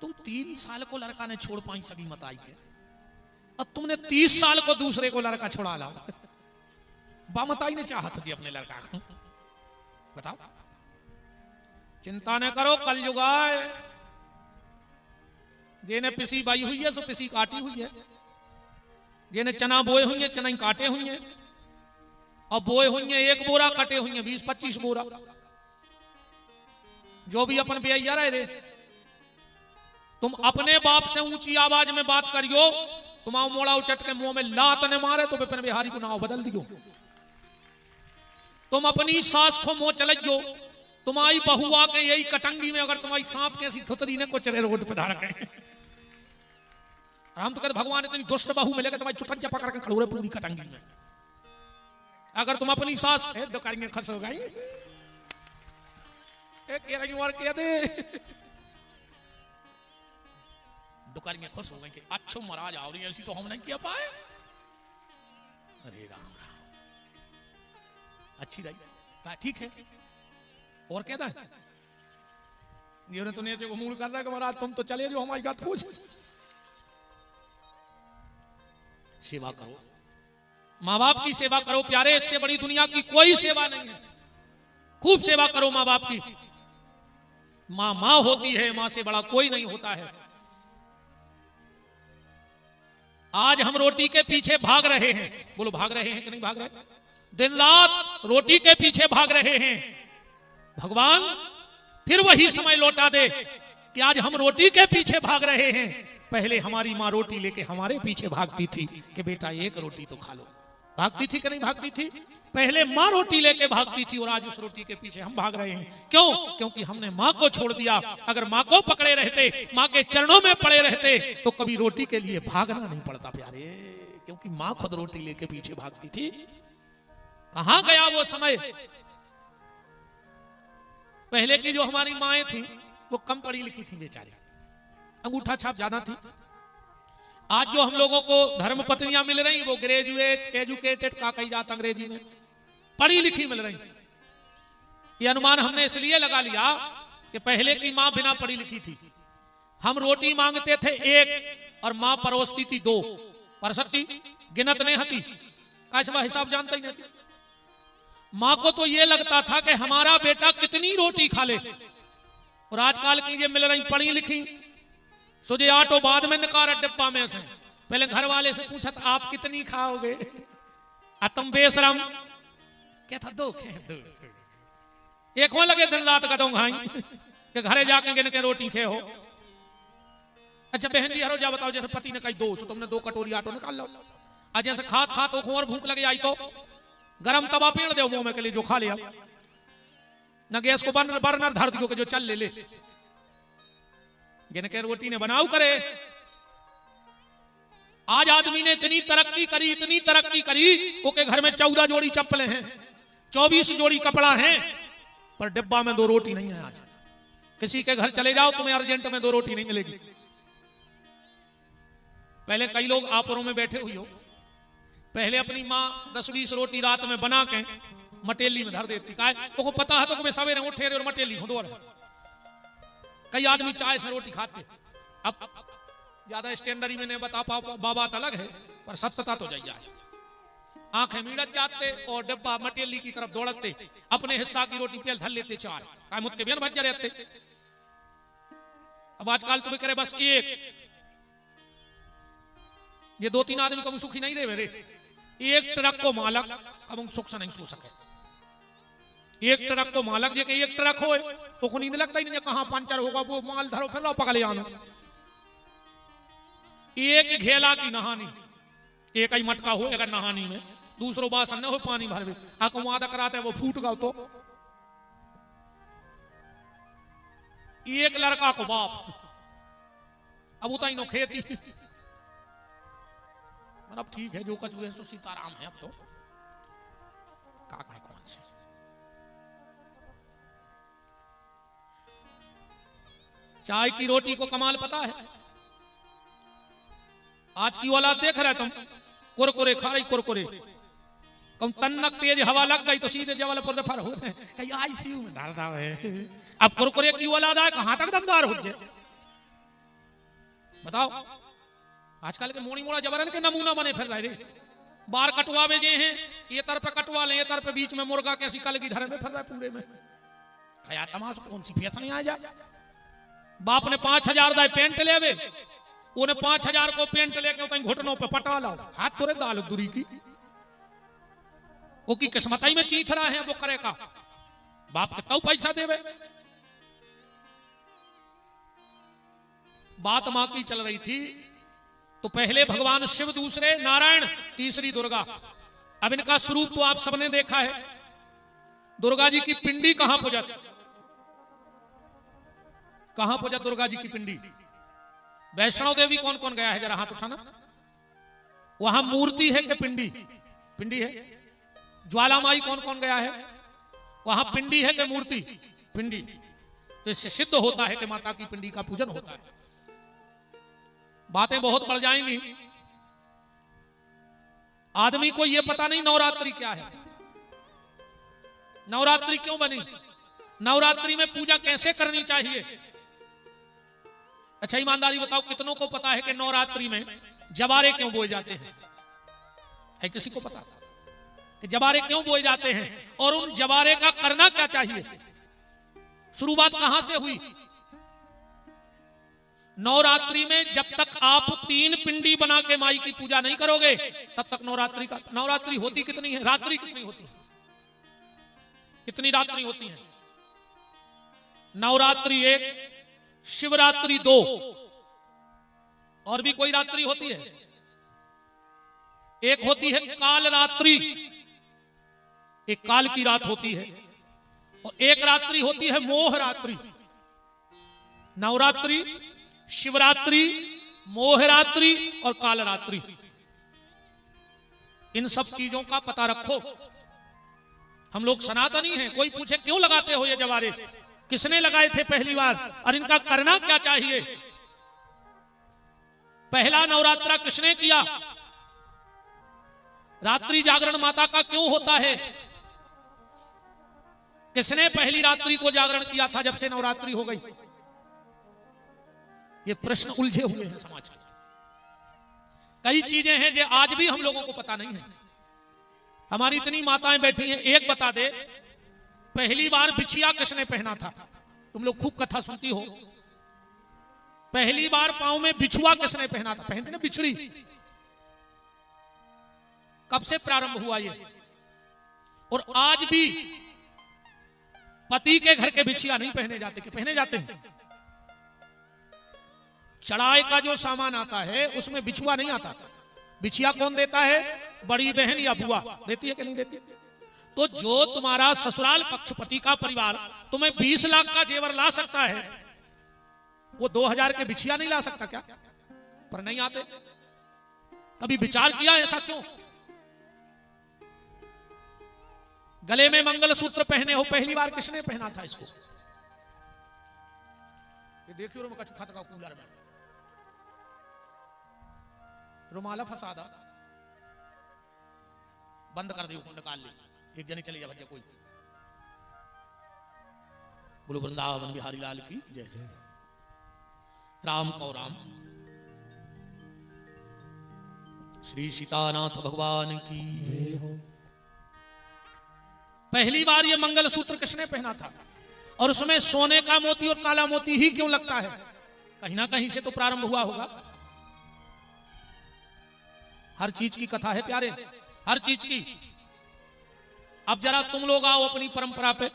तुम 3 साल को लड़का ने छोड़ पाई सगी मत आई है, अब तुमने 30 साल को दूसरे को लड़का छोड़ा ला। बामताई ने चाहत थी अपने लड़का को। बताओ, चिंता न करो, कल युगाए जेने पिसी बाई हुई है सो पिसी काटी हुई है, जेने चना बोए हुई है चना ही काटे हुई है, और बोए हुई है 1 बोरा, कटे हुई है 20-25 बोरा। जो भी अपन बेइया रहे रे, तुम अपने बाप से ऊंची आवाज में बात करियो, तुम आओ मोड़ा उचट के मुंह में लात ने मारे तो विपिन बिहारी को नाव बदल दियो। तुम अपनी सास को मुंह चलियो, तुम्हारी बहू आके यही कटंगी में अगर तुम्हारी सांप की ऐसी थुतरी ने कुचरे रोड पे धार रखे। हम तो कहते भगवान इतनी दुष्ट बहू मिलेगा तुम्हारी चुटंजा पकड़ के खड़ोरे पूरी कटंगी में। अगर तुम अपनी सास करेंगे खर्च हो गई दुकानियां खुश हो गई कि अच्छो महाराज आ रही ऐसी तो हम नहीं किया पाए। अरे राम राम, अच्छी रही, ठीक है। और कहता है ये तो नहीं मूड कर रहा है कि महाराज तुम तो चले जो हमारी बात पूछ। सेवा करो, माँ बाप की सेवा करो प्यारे, इससे बड़ी दुनिया की कोई सेवा नहीं है। खूब सेवा करो माँ बाप की। माँ माँ होती है, माँ से बड़ा कोई नहीं होता है। आज हम रोटी के पीछे भाग रहे हैं, बोलो भाग रहे हैं कि नहीं भाग रहे? दिन रात रोटी के पीछे भाग रहे हैं। भगवान फिर वही समय लौटा दे कि आज हम रोटी के पीछे भाग रहे हैं। पहले हमारी माँ रोटी लेके हमारे पीछे भागती थी कि बेटा 1 रोटी तो खा लो, भागती थी कि नहीं भागती थी? पहले माँ रोटी लेके भागती थी और आज उस रोटी के पीछे हम भाग रहे हैं। क्यों? क्योंकि हमने माँ को छोड़ दिया। अगर माँ को पकड़े रहते, माँ के चरणों में पड़े रहते, तो कभी रोटी के लिए भागना नहीं पड़ता प्यारे, क्योंकि माँ खुद रोटी लेके पीछे भागती थी। कहां गया वो समय? पहले की जो हमारी माएं थी वो कम पढ़ी लिखी थी बेचारी, अंगूठा छाप ज्यादा थी। आज जो हम लोगों को धर्म पत्नियां मिल रही वो ग्रेजुएट, एजुकेटेड का कही जाता अंग्रेजी में, पढ़ी लिखी मिल रही। ये अनुमान हमने इसलिए लगा लिया कि पहले की मां बिना पढ़ी लिखी थी। हम रोटी मांगते थे एक और मां परोसती थी दो, परसती गिनत नहीं हती, कैसा हिसाब जानता ही नहीं थी। मां को तो ये लगता था कि हमारा बेटा कितनी रोटी खा ले। और आजकल की ये मिल रही पढ़ी लिखी, सोचे आटो बाद में निकाला डिब्बा में से, पहले घर वाले से पूछा था आप कितनी खाओगे, तुम बेशरम कहता दो एक हो लगे दिन रात कदों खाई कि घरे जाके गिन के रोटी खे हो। अच्छा बहन जी हरो जा बताओ, जैसे पति ने कही दो, सो तुमने 2 कटोरी आटो निकाल लो। आज जैसे खात खात और भूख लगे आई तो गरम तवा पीड़ दो मुंह में के लिए जो खा लिया, न गैस को बर्नर धर दियो कि जो चल ले गिन के रोटी ने बनाओ करे। आज आदमी ने इतनी तरक्की करी, इतनी तरक्की करी, ओके घर में 14 जोड़ी चप्पलें हैं, 24 जोड़ी कपड़ा है, पर डिब्बा में 2 रोटी नहीं है। आज किसी के घर चले जाओ तुम्हें अर्जेंट में 2 रोटी नहीं मिलेगी। पहले कई लोग आपरों में बैठे हुई हो, पहले अपनी माँ 10-20 रोटी रात में बना के मटेली में धर देती, को पता है तो कि सवेरे उठे रहे और मटेली हो दो। कई आदमी चाय से रोटी खाते। अब ज्यादा स्टैंडर्ड में नहीं बता पाओ, बाबा अलग है, पर सत्यता तो जाइए। आंखें मीड़त जाते और डिब्बा मटेली की तरफ दौड़ते, अपने हिस्सा की रोटी पेल धर लेते, चार काय मुझ के बेन भज रहते। अब आजकल तुम्हें करे बस एक, ये 2-3 आदमी कभी सुखी नहीं रहे मेरे। एक ट्रक को मालक अब हम सुख से नहीं सो सके। एक ट्रक को मालक जे के एक ट्रक हो तो नींद लगता ही नहीं, कहां पंचर होगा, वो माल धरो फिर पकड़े आनो। एक घेला की नहानी, एक ही मटका हो अगर नहानी में, दूसरो बासन न हो पानी भर आको वादा कराते वो फूट गया तो। एक लड़का को बाप, अब उतना ही नो खेती, अब ठीक है जो कछ हुए सो सीताराम है। अब तो काका है कौन से चाय की रोटी को कमाल पता है। आज की औलाद देख रहे तुम, कुरकुरे खा रही, कुरकुरे कम तन्नक तेज हवा लग गई तो सीधे जबलपुर रेफर होते हैं, कहीं आईसीयू में डाल रहा है। अब कुरकुरे की औलाद आए कहां तक दमदार हो जाए बताओ। आजकल के मोड़ी मोड़ा जबरन के नमूना बने फिर रहे, बार कटवावे जे हैं, ये तरफ कटवा ले, ये तरफ बीच में मुर्गा कैसी कल की धरे में फिर रहा पूरे में। खया तमाशा कौन सी फैशन आ जा। बाप ने 5000 दाए पेंट लेवे, उन्हें 5000 को पेंट लेके कहीं घुटनों पे पटा लाओ, हाथ तोरे दाल दूरी की वो की किस्मत ही में चीथ रहा है वो करे का, बाप के तब पैसा देवे। बात मां की चल रही थी तो पहले भगवान शिव, दूसरे नारायण, तीसरी दुर्गा। अब इनका स्वरूप तो आप सबने देखा है। दुर्गा जी की पिंडी कहां पुजत, कहां पुजत दुर्गा जी की पिंडी? वैष्णो देवी कौन कौन गया है जरा हाथ उठाना। वहां मूर्ति है कि पिंडी? पिंडी है। ज्वाला माई कौन कौन गया है? वहां पिंडी है कि मूर्ति? पिंडी। तो इससे सिद्ध होता है कि माता की पिंडी का पूजन होता है। बातें बहुत बढ़ जाएंगी। आदमी को यह पता नहीं नवरात्रि क्या है, नवरात्रि क्यों बनी, नवरात्रि में पूजा कैसे करनी चाहिए। अच्छा ईमानदारी बताओ कितनों को पता है कि नवरात्रि में जवारे क्यों बोए जाते हैं? है किसी को पता कि जवारे क्यों बोए जाते हैं और उन जवारे का करना क्या चाहिए? शुरुआत कहां से हुई? नवरात्रि में जब तक आप 3 पिंडी बना के माई की पूजा नहीं करोगे तब तक नवरात्रि होती कितनी है, रात्रि कितनी होती है, कितनी रात्रि होती है? नवरात्रि 1, शिवरात्रि 2, और भी कोई रात्रि होती है? एक होती है काल रात्रि, एक काल की रात होती है, और एक रात्रि होती है मोह रात्रि। नवरात्रि, शिवरात्रि, मोह रात्रि और काल रात्रि, इन सब चीजों का पता रखो। हम लोग सनातनी हैं, कोई पूछे क्यों लगाते हो ये जवारे, किसने लगाए थे पहली बार, और इनका करना क्या चाहिए। पहला नवरात्रा किसने किया, रात्रि जागरण माता का क्यों होता है, किसने पहली रात्रि को जागरण किया था जब से नवरात्रि हो गई। ये प्रश्न उलझे हुए हैं समाज में। कई चीजें हैं जो आज भी हम लोगों को पता नहीं है। हमारी इतनी माताएं बैठी हैं, एक बता दे पहली बार बिछिया किसने पहना था। तुम लोग खूब कथा सुनती हो, पहली बार पांव में बिछुआ किसने पहना था, पहनते ना बिछड़ी, कब से प्रारंभ हुआ ये। और आज भी पति के घर के बिछिया नहीं पहने जाते, कि पहने जाते हैं। चढ़ाई का जो सामान आता है उसमें बिछुआ नहीं आता। बिछिया कौन देता है, बड़ी बहन या बुआ देती है कि नहीं देती। तो जो तुम्हारा ससुराल पक्षपति का परिवार तुम्हें 20 लाख का जेवर ला सकता है, वो 2000 के बिछिया नहीं ला सकता क्या। पर नहीं आते। कभी विचार किया ऐसा क्यों। गले में मंगलसूत्र पहने हो, पहली बार किसने पहना था इसको। ये देखियो रो कछु खचका कूलर में रुमाला फसादा बंद कर दियो, निकाल ली, एक जने चले जा बच्चे कोई। बोलो वृंदावन बिहारी लाल की जय। राम को राम, श्री सीतानाथ भगवान की। पहली बार ये मंगलसूत्र किसने पहना था, और उसमें सोने का मोती और काला मोती ही क्यों लगता है। कहीं ना कहीं से तो प्रारंभ हुआ होगा। हर चीज की कथा है प्यारे, हर चीज की। अब जरा तुम लोग आओ अपनी परंपरा पे।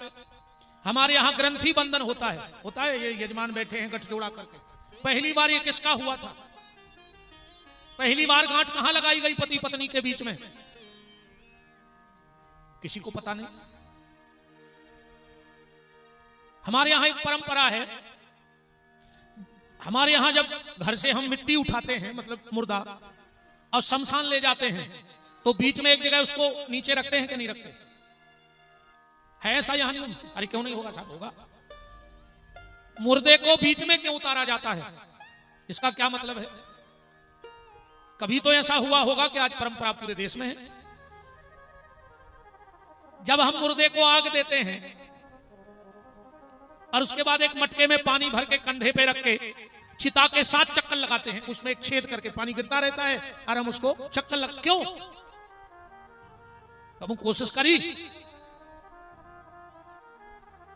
हमारे यहां ग्रंथि बंधन होता है, ये यजमान बैठे हैं गठजोड़ा करके। पहली बार ये किसका हुआ था, पहली बार गांठ कहां लगाई गई पति पत्नी के बीच में, किसी को पता नहीं। हमारे यहां एक परंपरा है, हमारे यहां जब घर से हम मिट्टी उठाते हैं, मतलब मुर्दा, और शमशान ले जाते हैं, तो बीच में एक जगह उसको नीचे रखते हैं कि नहीं रखते, है ऐसा यहां नियम। अरे क्यों नहीं होगा, साहब होगा। मुर्दे को बीच में क्यों उतारा जाता है, इसका क्या मतलब है। कभी तो ऐसा हुआ होगा कि आज परंपरा पूरे देश में है। जब हम मुर्दे को आग देते हैं और उसके बाद एक मटके में पानी भर के कंधे पे रख के चिता के 7 चक्कर लगाते हैं, उसमें एक छेद करके पानी गिरता रहता है और हम उसको चक्कर लग, क्यों। अब कोशिश करी,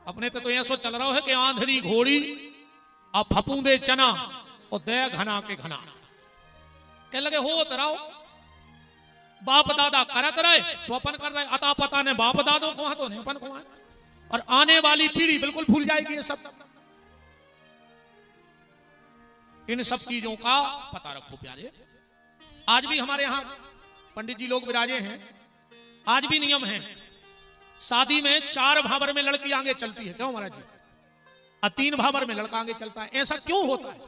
अपने तो ऐसा चल रहा है कि आंधरी घोड़ी और फपूंदे चना और दे घना के घना, कह लगे हो तराओ। बाप दादा करत रहे, स्वपन कर रहे, अता पता ने बाप दादों को तो नहीं अपन को, और आने वाली पीढ़ी बिल्कुल भूल जाएगी ये सब। इन सब चीजों का पता रखो प्यारे। आज भी हमारे यहां पंडित जी लोग विराजे हैं, आज भी नियम है, शादी में 4 भाबर में लड़की आगे चलती है, क्यों महाराज जी, और 3 भाबर में लड़का आगे चलता है। ऐसा क्यों होता है।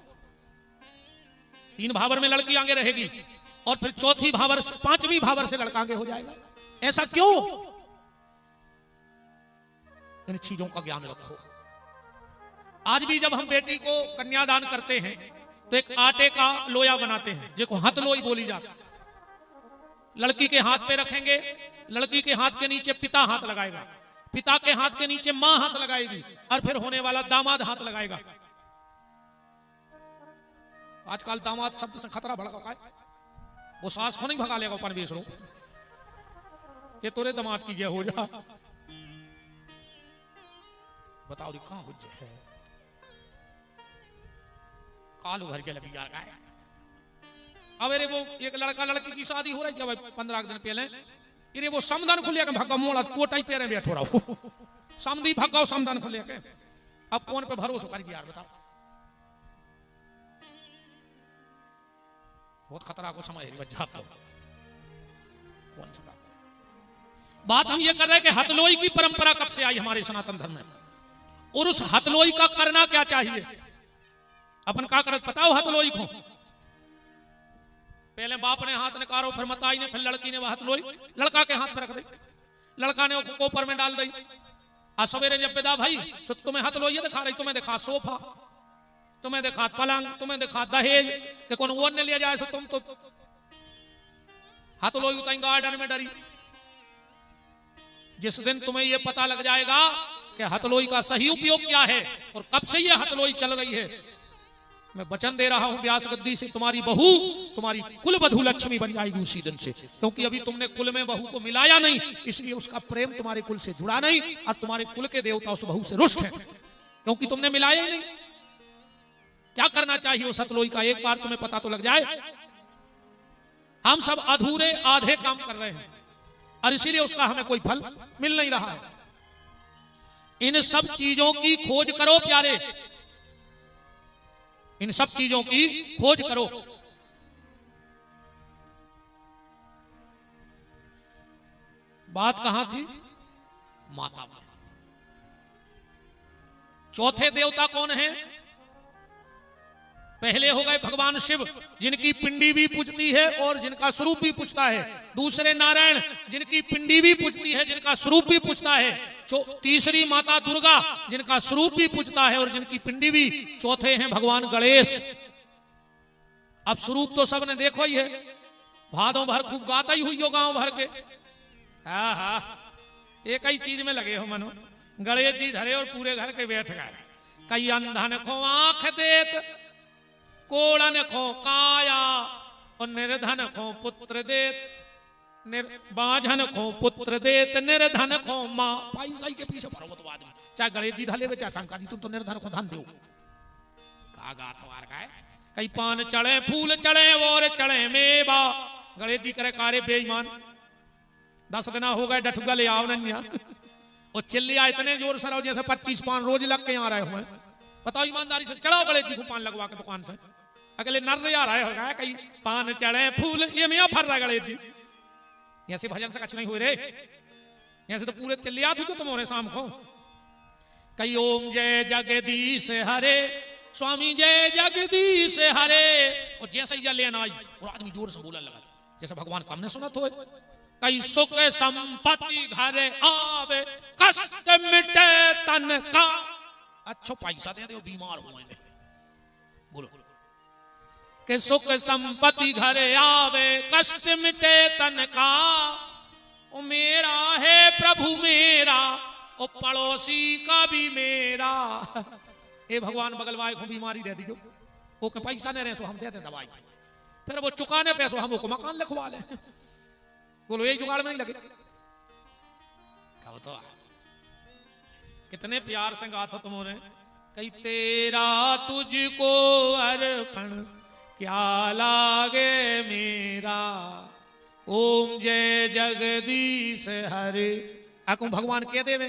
3 भाबर में लड़की आगे रहेगी और फिर 4थी भाबर, 5वीं भाबर से लड़का आगे हो जाएगा, ऐसा क्यों। इन चीजों का ज्ञान रखो। आज भी जब हम बेटी को कन्यादान करते हैं तो एक आटे का लोया बनाते हैं, जिसको हाथ लोई बोली जाती। लड़की के हाथ पे रखेंगे, लड़की के हाथ के नीचे पिता हाथ लगाएगा, पिता के हाथ के नीचे मां हाथ लगाएगी, और फिर होने वाला दामाद हाथ लगाएगा। आजकल दामाद शब्द से खतरा भड़का है, वो सास को नहीं भगा लेगा परवेश रो, ये तोरे दामाद की जय हो जा। बताओ का हुज्ज है, कालू घर के लगी जा रहा है। अब अरे वो एक लड़का लड़की की शादी हो रही थी भाई 15 दिन पहले, इरे वो समदान खुलिया के भगा मोड़ा कोटाई पैरे बैठो रहा हो, समदी भगाओ समदान खुलिया के। अब कौन पे भरोसा कर यार बताओ। बहुत खतरा को समय है। कौन सा बात हम ये कर रहे हैं कि हथलोई की परंपरा कब से आई हमारे सनातन धर्म में, और उस हथलोई का करना क्या चाहिए। अपन का करत बताओ हथलोई को, पहले बाप ने हाथ निकारो, फिर मताई ने, फिर लड़की ने वह हथलोई लड़का के हाथ पर रख दी, लड़का ने वो कोपर में डाल दी। आज सवेरे जब पिता भाई तो तुम्हें हथलोई दिखा रही, तुम्हें दिखा सोफा, तुम्हें दिखा पलंग, तुम्हें दिखा दहेज, कि कौन वो ने लिया जाए सो तुम तो हथलोई उताई गार्डन में डरी। जिस दिन तुम्हें यह पता लग जाएगा कि हथलोई का सही उपयोग क्या है और कब से यह हथलोई चल रही है, मैं वचन दे रहा हूं व्यास गद्दी से, तुम्हारी बहू तुम्हारी कुल बधू लक्ष्मी बन जाएगी उसी दिन से। क्योंकि अभी तुमने कुल में बहू को मिलाया नहीं, इसलिए उसका प्रेम तुम्हारे कुल से जुड़ा नहीं, और तुम्हारे कुल के देवता उस बहू से रुष्ट है, क्योंकि तुमने मिलाया ही नहीं। क्या करना चाहिए उस हथलोई का, एक बार तुम्हें पता तो लग जाए। हम सब अधूरे आधे काम कर रहे हैं और इसीलिए उसका हमें कोई फल मिल नहीं रहा है। इन सब चीजों की खोज करो प्यारे, इन सब चीजों की खोज करो। बात कहां थी, माता पर। चौथे देवता कौन है, पहले हो गए भगवान शिव, जिनकी पिंडी भी पूजती है और जिनका स्वरूप भी पूजता है। दूसरे नारायण, जिनकी पिंडी भी पूजती है, जिनका स्वरूप भी पूजता है। तीसरी माता दुर्गा, जिनका स्वरूप भी पूजता है और जिनकी पिंडी भी। चौथे हैं भगवान गणेश। अब स्वरूप तो सबने देखो ही है, भादों भर खूब गाता ही हुई हो गांव भर के। हा एक ही चीज में लगे हो मनो, गणेश जी धरे और पूरे घर के बैठ गए। कई अंधन को आंख देत, कोड़न को काया, और निर्धन को पुत्र देत, बाझन को पुत्र देत, निर्धन को मां। पैसा के पीछे पड़ो तो आदमी, चाहे गणेश जी धले चाहे शंकर जी, तुम तो निर्धन को धन दो। का गाथ वार का है, कई पान चढ़े, फूल चढ़े और चढ़े मेवा। गणेश जी करे कारे बेईमान, 10 दिन हो गए डठुगा ले आओ नन्या, और चिल्लिया इतने जोर से रहो जैसे 25 पान रोज लग के आ रहे हुए। बताओ ईमानदारी से, चढ़ाओ गणेश जी को पान लगवा के दुकान से। अगले नर आ रहे होगा, कई पान चढ़े फूल, ये में फर रहा गणेश जी। ऐसे भजन से कुछ नहीं हुए रे, ऐसे तो पूरे चिल्लिया थी तुम्हारे शाम को। कई ओम जय जगदीश हरे, स्वामी जय जगदीश हरे, और जैसे ही लेना आई और आदमी जोर से बोलने लगा जैसे भगवान का हमने सुना तो। कई सुख संपत्ति घर आवे, कष्ट मिटे तन का। अच्छा पैसा दे दो, बीमार हुए बोलो कि सुख संपत्ति घर आवे, कष्ट मिटे तन का। ओ मेरा है प्रभु मेरा, ओ पड़ोसी का भी मेरा। ए भगवान बगल वाले को बीमारी दे दियो, वो के पैसा नहीं रहे सो हम दे दे दवाई, फिर वो चुकाने पैसों हम को मकान लिखवा ले। बोलो यही जुगाड़ में नहीं लगे। क्या तो कितने प्यार से गाथा तुमने, कई तेरा तुझको अर्पण क्या लागे मेरा, ओम जय जगदीश हरे। आकू भगवान कह देवे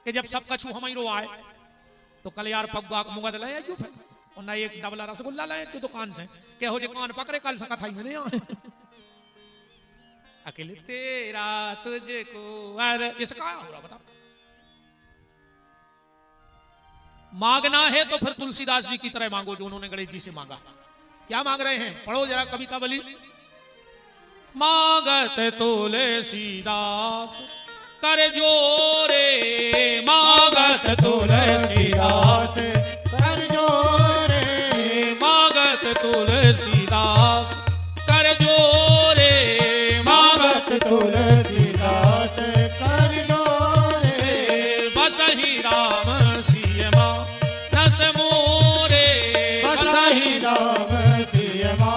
कि जब सब कछु हम रो आए तो कल यार पग्गा मुगद लाए क्यों, फिर और ना एक डबला रसगुल्ला लाए तो दुकान से के हो जे कान पकड़े कल से कथा ही में नहीं आए। अकेले तेरा तुझको अर, इसका हो रहा बताओ। मांगना है तो फिर तुलसीदास जी की तरह मांगो जो उन्होंने गणेश जी से मांगा। क्या मांग रहे हैं, पढ़ो जरा कविता बली। मांगत तुलसीदास कर जोरे, मांगत तुलसीदास कर जोरे, मांगत तुलसीदास कर जोरे, मांगत तुलसीदास कर जोरे। बसहि राम सियमा नस मोरे, बसहि राम सियमा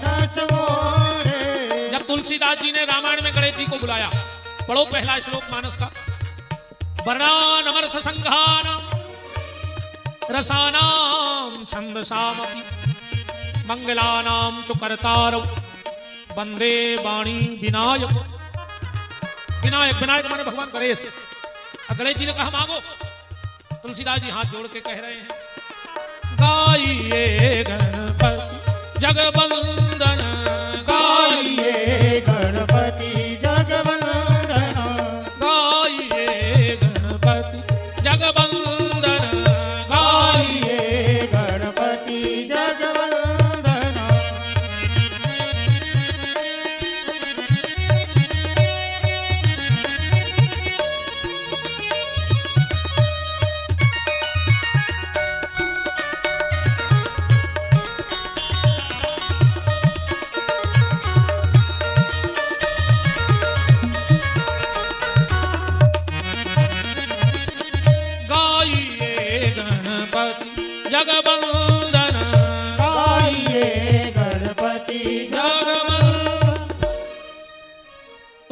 नस मोरे। जब तुलसीदास जी ने रामायण में गणेश जी को बुलाया, पढ़ो पहला श्लोक मानस का। वर्णानमर्थ संघानाम रसानाम छंदसामपि, मंगलानाम च कर्तारौ वंदे वाणी विनायक। विनायक, विनायक माने भगवान गणेश। गणेश जी ने कहा मांगो, तुलसीदास जी हाथ जोड़ के कह रहे हैं, गाइए गणपति जगवंदन, गाइए गणपति जगवंदन,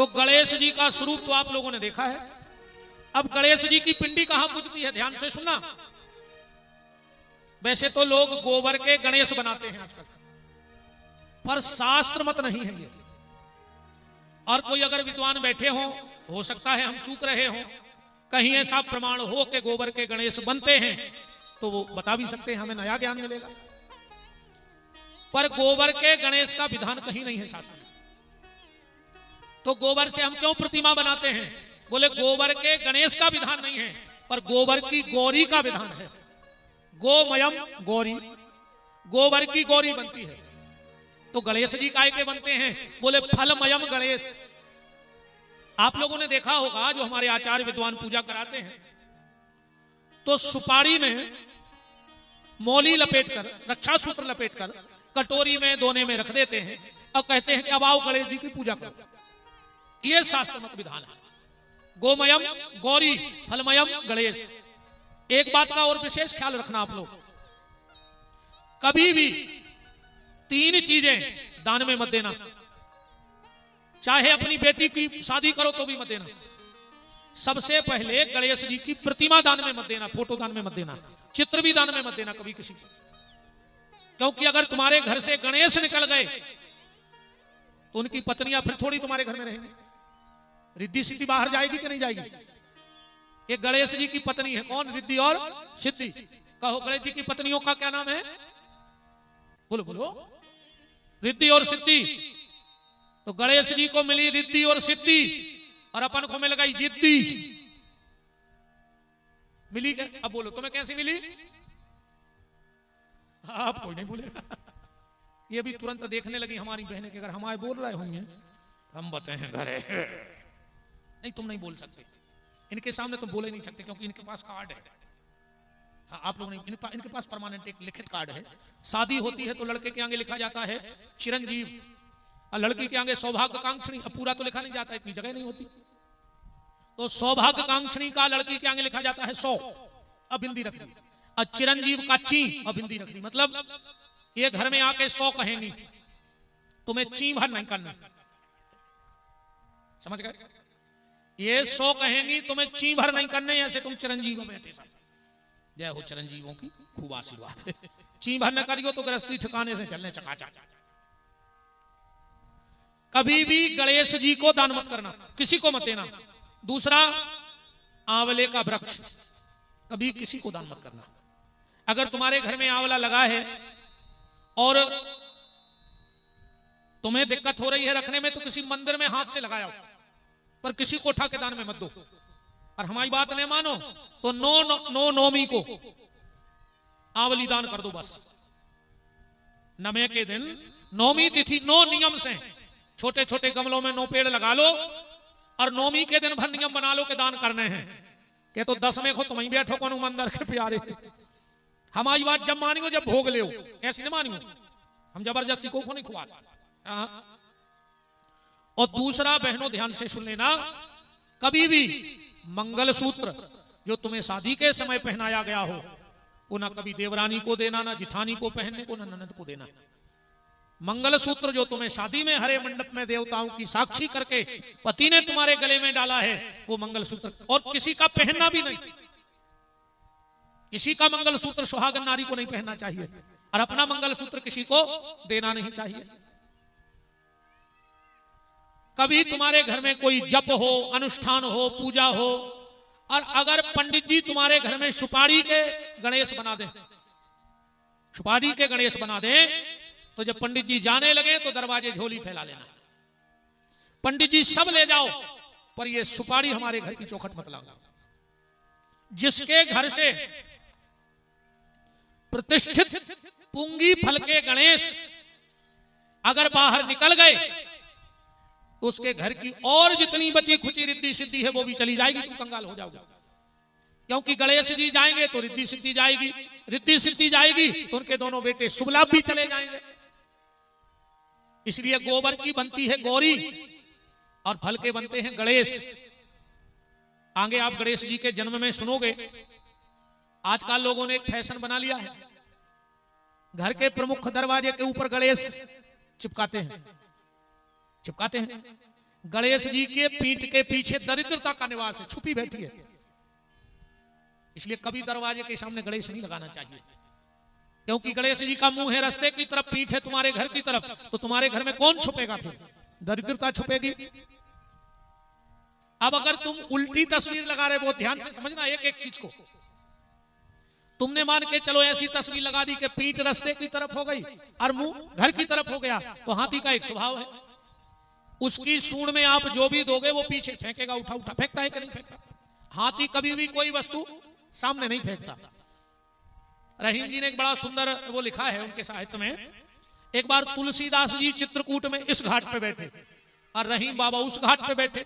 गणेश जी का स्वरूप तो आप लोगों ने देखा है। अब गणेश जी की पिंडी कहां पूजती है, ध्यान से सुनना। वैसे तो लोग गोबर के गणेश बनाते हैं आजकल, पर शास्त्र मत नहीं है ये। और कोई अगर विद्वान बैठे हो सकता है हम चूक रहे हो, कहीं ऐसा प्रमाण हो कि गोबर के गणेश बनते हैं तो वो बता भी सकते हैं, हमें नया ज्ञान मिलेगा। पर गोबर के गणेश का विधान कहीं नहीं है शास्त्र में। तो गोबर से हम क्यों प्रतिमा बनाते हैं? बोले गोबर के गणेश का विधान नहीं है, पर गोबर की गौरी का विधान है। गोमयम गौरी, गोबर की गौरी बनती है। तो गणेश जी काय के बनते हैं? बोले फलमयम गणेश। आप लोगों ने देखा होगा जो हमारे आचार्य विद्वान पूजा कराते हैं तो सुपारी में मौली लपेटकर, रक्षा सूत्र लपेटकर कटोरी में दोने में रख देते हैं और कहते हैं कि अब आओ गणेश जी की पूजा करो। यह शास्त्रमत विधान है। गोमयम गौरी, फलमयम गणेश। एक बात का और विशेष ख्याल रखना आप लोग, कभी भी 3 चीजें दान में मत देना। चाहे अपनी बेटी की शादी करो तो भी मत देना। सबसे पहले गणेश जी की प्रतिमा दान में मत देना, फोटो दान में मत देना, चित्र भी दान में मत देना कभी किसी को। क्योंकि अगर तुम्हारे घर से गणेश निकल गए तो उनकी पत्नियां फिर थोड़ी तुम्हारे घर में रहेंगी। रिद्धि सिद्धि बाहर जाएगी कि नहीं जाएगी? ये गणेश जी की पत्नी है, कौन? रिद्धि और सिद्धि। कहो गणेश जी की पत्नियों का क्या नाम है? बोलो बोलो, रिद्धि और सिद्धि। तो गणेश जी को मिली रिद्धि और सिद्धि और अपन को मिल गई जिद्दी। मिली क्या? अब बोलो तुम्हें कैसी मिली? आप कोई नहीं बोलेगा। ये भी तुरंत देखने लगी हमारी बहनें कि अगर हमारे बोल रहे होंगे हम बताएं घरे। नहीं, तुम नहीं बोल सकते इनके सामने, तुम बोले नहीं सकते क्योंकि इनके पास कार्ड है। हाँ, आप लोग नहीं, इनके पास परमानेंट एक लिखित कार्ड है। शादी होती है तो लड़के के आगे लिखा जाता है चिरंजीव और लड़की के आगे सौभाग्यकांक्षणी। अब पूरा तो लिखा नहीं जाता, इतनी जगह नहीं होती। तो सौभाग्यकांक्षणी का लड़की के आगे लिखा जाता है 100, अब बिंदी रख दी। और चिरंजीव का ची और बिंदी रख दी। मतलब ये घर में आके 100 कहेंगी, तुम्हें ची भर नहीं करना। समझ गए? ये 100 कहेंगी, तुम्हें ची भर नहीं करने। ऐसे तुम चिरंजीव बैठे सब, जय हो चिरंजीवों की, खूब आशीर्वाद। ची भर न करियो तो गृहस्थी ठिकाने से चलने चकाचक। कभी भी गणेश जी को दान मत करना, किसी को मत देना। दूसरा, आंवले का वृक्ष कभी किसी को दान मत करना। अगर तुम्हारे घर में आंवला लगा है और तुम्हें दिक्कत हो रही है रखने में तो किसी मंदिर में हाथ से लगाया, पर किसी को उठा के दान में मत दो। और हमारी बात नहीं मानो तो नो नौमी को आंवली दान कर दो बस। नवे के दिन नौमी तिथि 9 नियम से छोटे छोटे गमलों में 9 पेड़ लगा लो और नौमी के दिन भर नियम बना लो कि दान करने हैं। के तो 10 में को तुम ही बैठो कौन मंदिर के प्यारे। हमारी बात जब मानियो जब भोग ले, ऐसे नहीं मानियो। हम जबरदस्ती को नहीं खुआ। और दूसरा, बहनों ध्यान से सुन लेना, कभी भी मंगलसूत्र जो तुम्हें शादी के समय पहनाया गया हो वो ना कभी देवरानी को देना, ना जिठानी को पहनने को, ना ननद को देना। मंगलसूत्र जो तुम्हें शादी में हरे मंडप में देवताओं की साक्षी करके पति ने तुम्हारे गले में डाला है वो मंगलसूत्र, और किसी का पहनना भी नहीं। किसी का मंगलसूत्र सुहागन नारी को नहीं पहनना चाहिए और अपना मंगलसूत्र किसी को देना नहीं चाहिए। कभी तुम्हारे घर में कोई जप हो, अनुष्ठान हो, पूजा हो और अगर पंडित जी तुम्हारे घर में सुपारी के गणेश बना दें, सुपारी के गणेश बना दें, तो जब पंडित जी जाने लगे तो दरवाजे झोली फैला लेना। पंडित जी सब ले जाओ पर ये सुपारी हमारे घर की चौखट मत लाओ। जिसके घर से प्रतिष्ठित पुंगी फल के गणेश अगर बाहर निकल गए तो उसके घर की और जितनी बची खुची रिद्धि सिद्धि है वो भी चली जाएगी, तुम कंगाल हो जाओगे। क्योंकि गणेश जी जाएंगे तो रिद्धि सिद्धि जाएगी, रिद्धि सिद्धि जाएगी तो उनके दोनों बेटे शुभ लाभ भी चले जाएंगे। इसलिए गोबर की बनती है गौरी और फल के बनते हैं गणेश। आगे आप गणेश जी के जन्म में सुनोगे, आजकल लोगों ने एक फैशन बना लिया है, घर के प्रमुख दरवाजे के ऊपर गणेश चिपकाते हैं। गणेश जी के पीठ के पीछे दरिद्रता का निवास है, छुपी बैठी है। इसलिए कभी दरवाजे के सामने गणेश नहीं लगाना चाहिए, क्योंकि गणेश जी का मुंह है रास्ते की तरफ, पीठ है तुम्हारे घर की तरफ, तो तुम्हारे घर में कौन छुपेगा? फिर दरिद्रता छुपेगी। अब अगर तुम उल्टी तस्वीर लगा रहे, वो ध्यान से समझना एक एक चीज को। तुमने मान के चलो ऐसी तस्वीर लगा दी कि पीठ रास्ते की तरफ हो गई और मुंह घर की तरफ हो गया, तो हाथी का एक स्वभाव है, उसकी सूंड में आप जो भी दोगे वो पीछे फेंकेगा, उठा उठा फेंकता है कि नहीं फेंकता? हाथी कभी भी कोई वस्तु सामने नहीं फेंकता। रहीम जी ने एक बड़ा सुंदर वो लिखा है उनके साहित्य में। एक बार तुलसीदास जी चित्रकूट में इस घाट पे बैठे और रहीम बाबा उस घाट पे बैठे,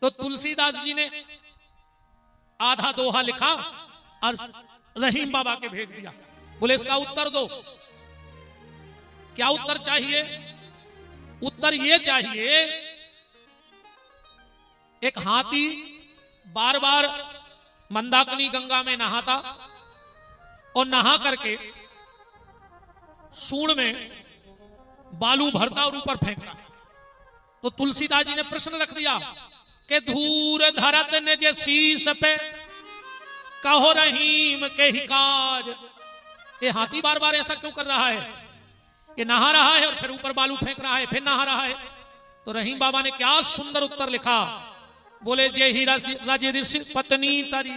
तो तुलसीदास जी ने आधा दोहा लिखा और रहीम बाबा के भेज दिया। बोले इसका उत्तर दो। क्या उत्तर चाहिए? उत्तर ये चाहिए, एक हाथी बार बार मंदाकिनी गंगा में नहाता और नहा करके सूंड में बालू भरता और ऊपर फेंकता। तो तुलसीदास जी ने प्रश्न रख दिया कि धूर धरत ने जे शीस पे कहो रहीम के ही काज। ये हाथी बार बार ऐसा क्यों कर रहा है? ये नहा रहा है और फिर ऊपर बालू फेंक रहा है, फिर नहा रहा है। तो रहीम बाबा ने क्या सुंदर उत्तर लिखा। बोले जे ही रज ऋषि पत्नी तरी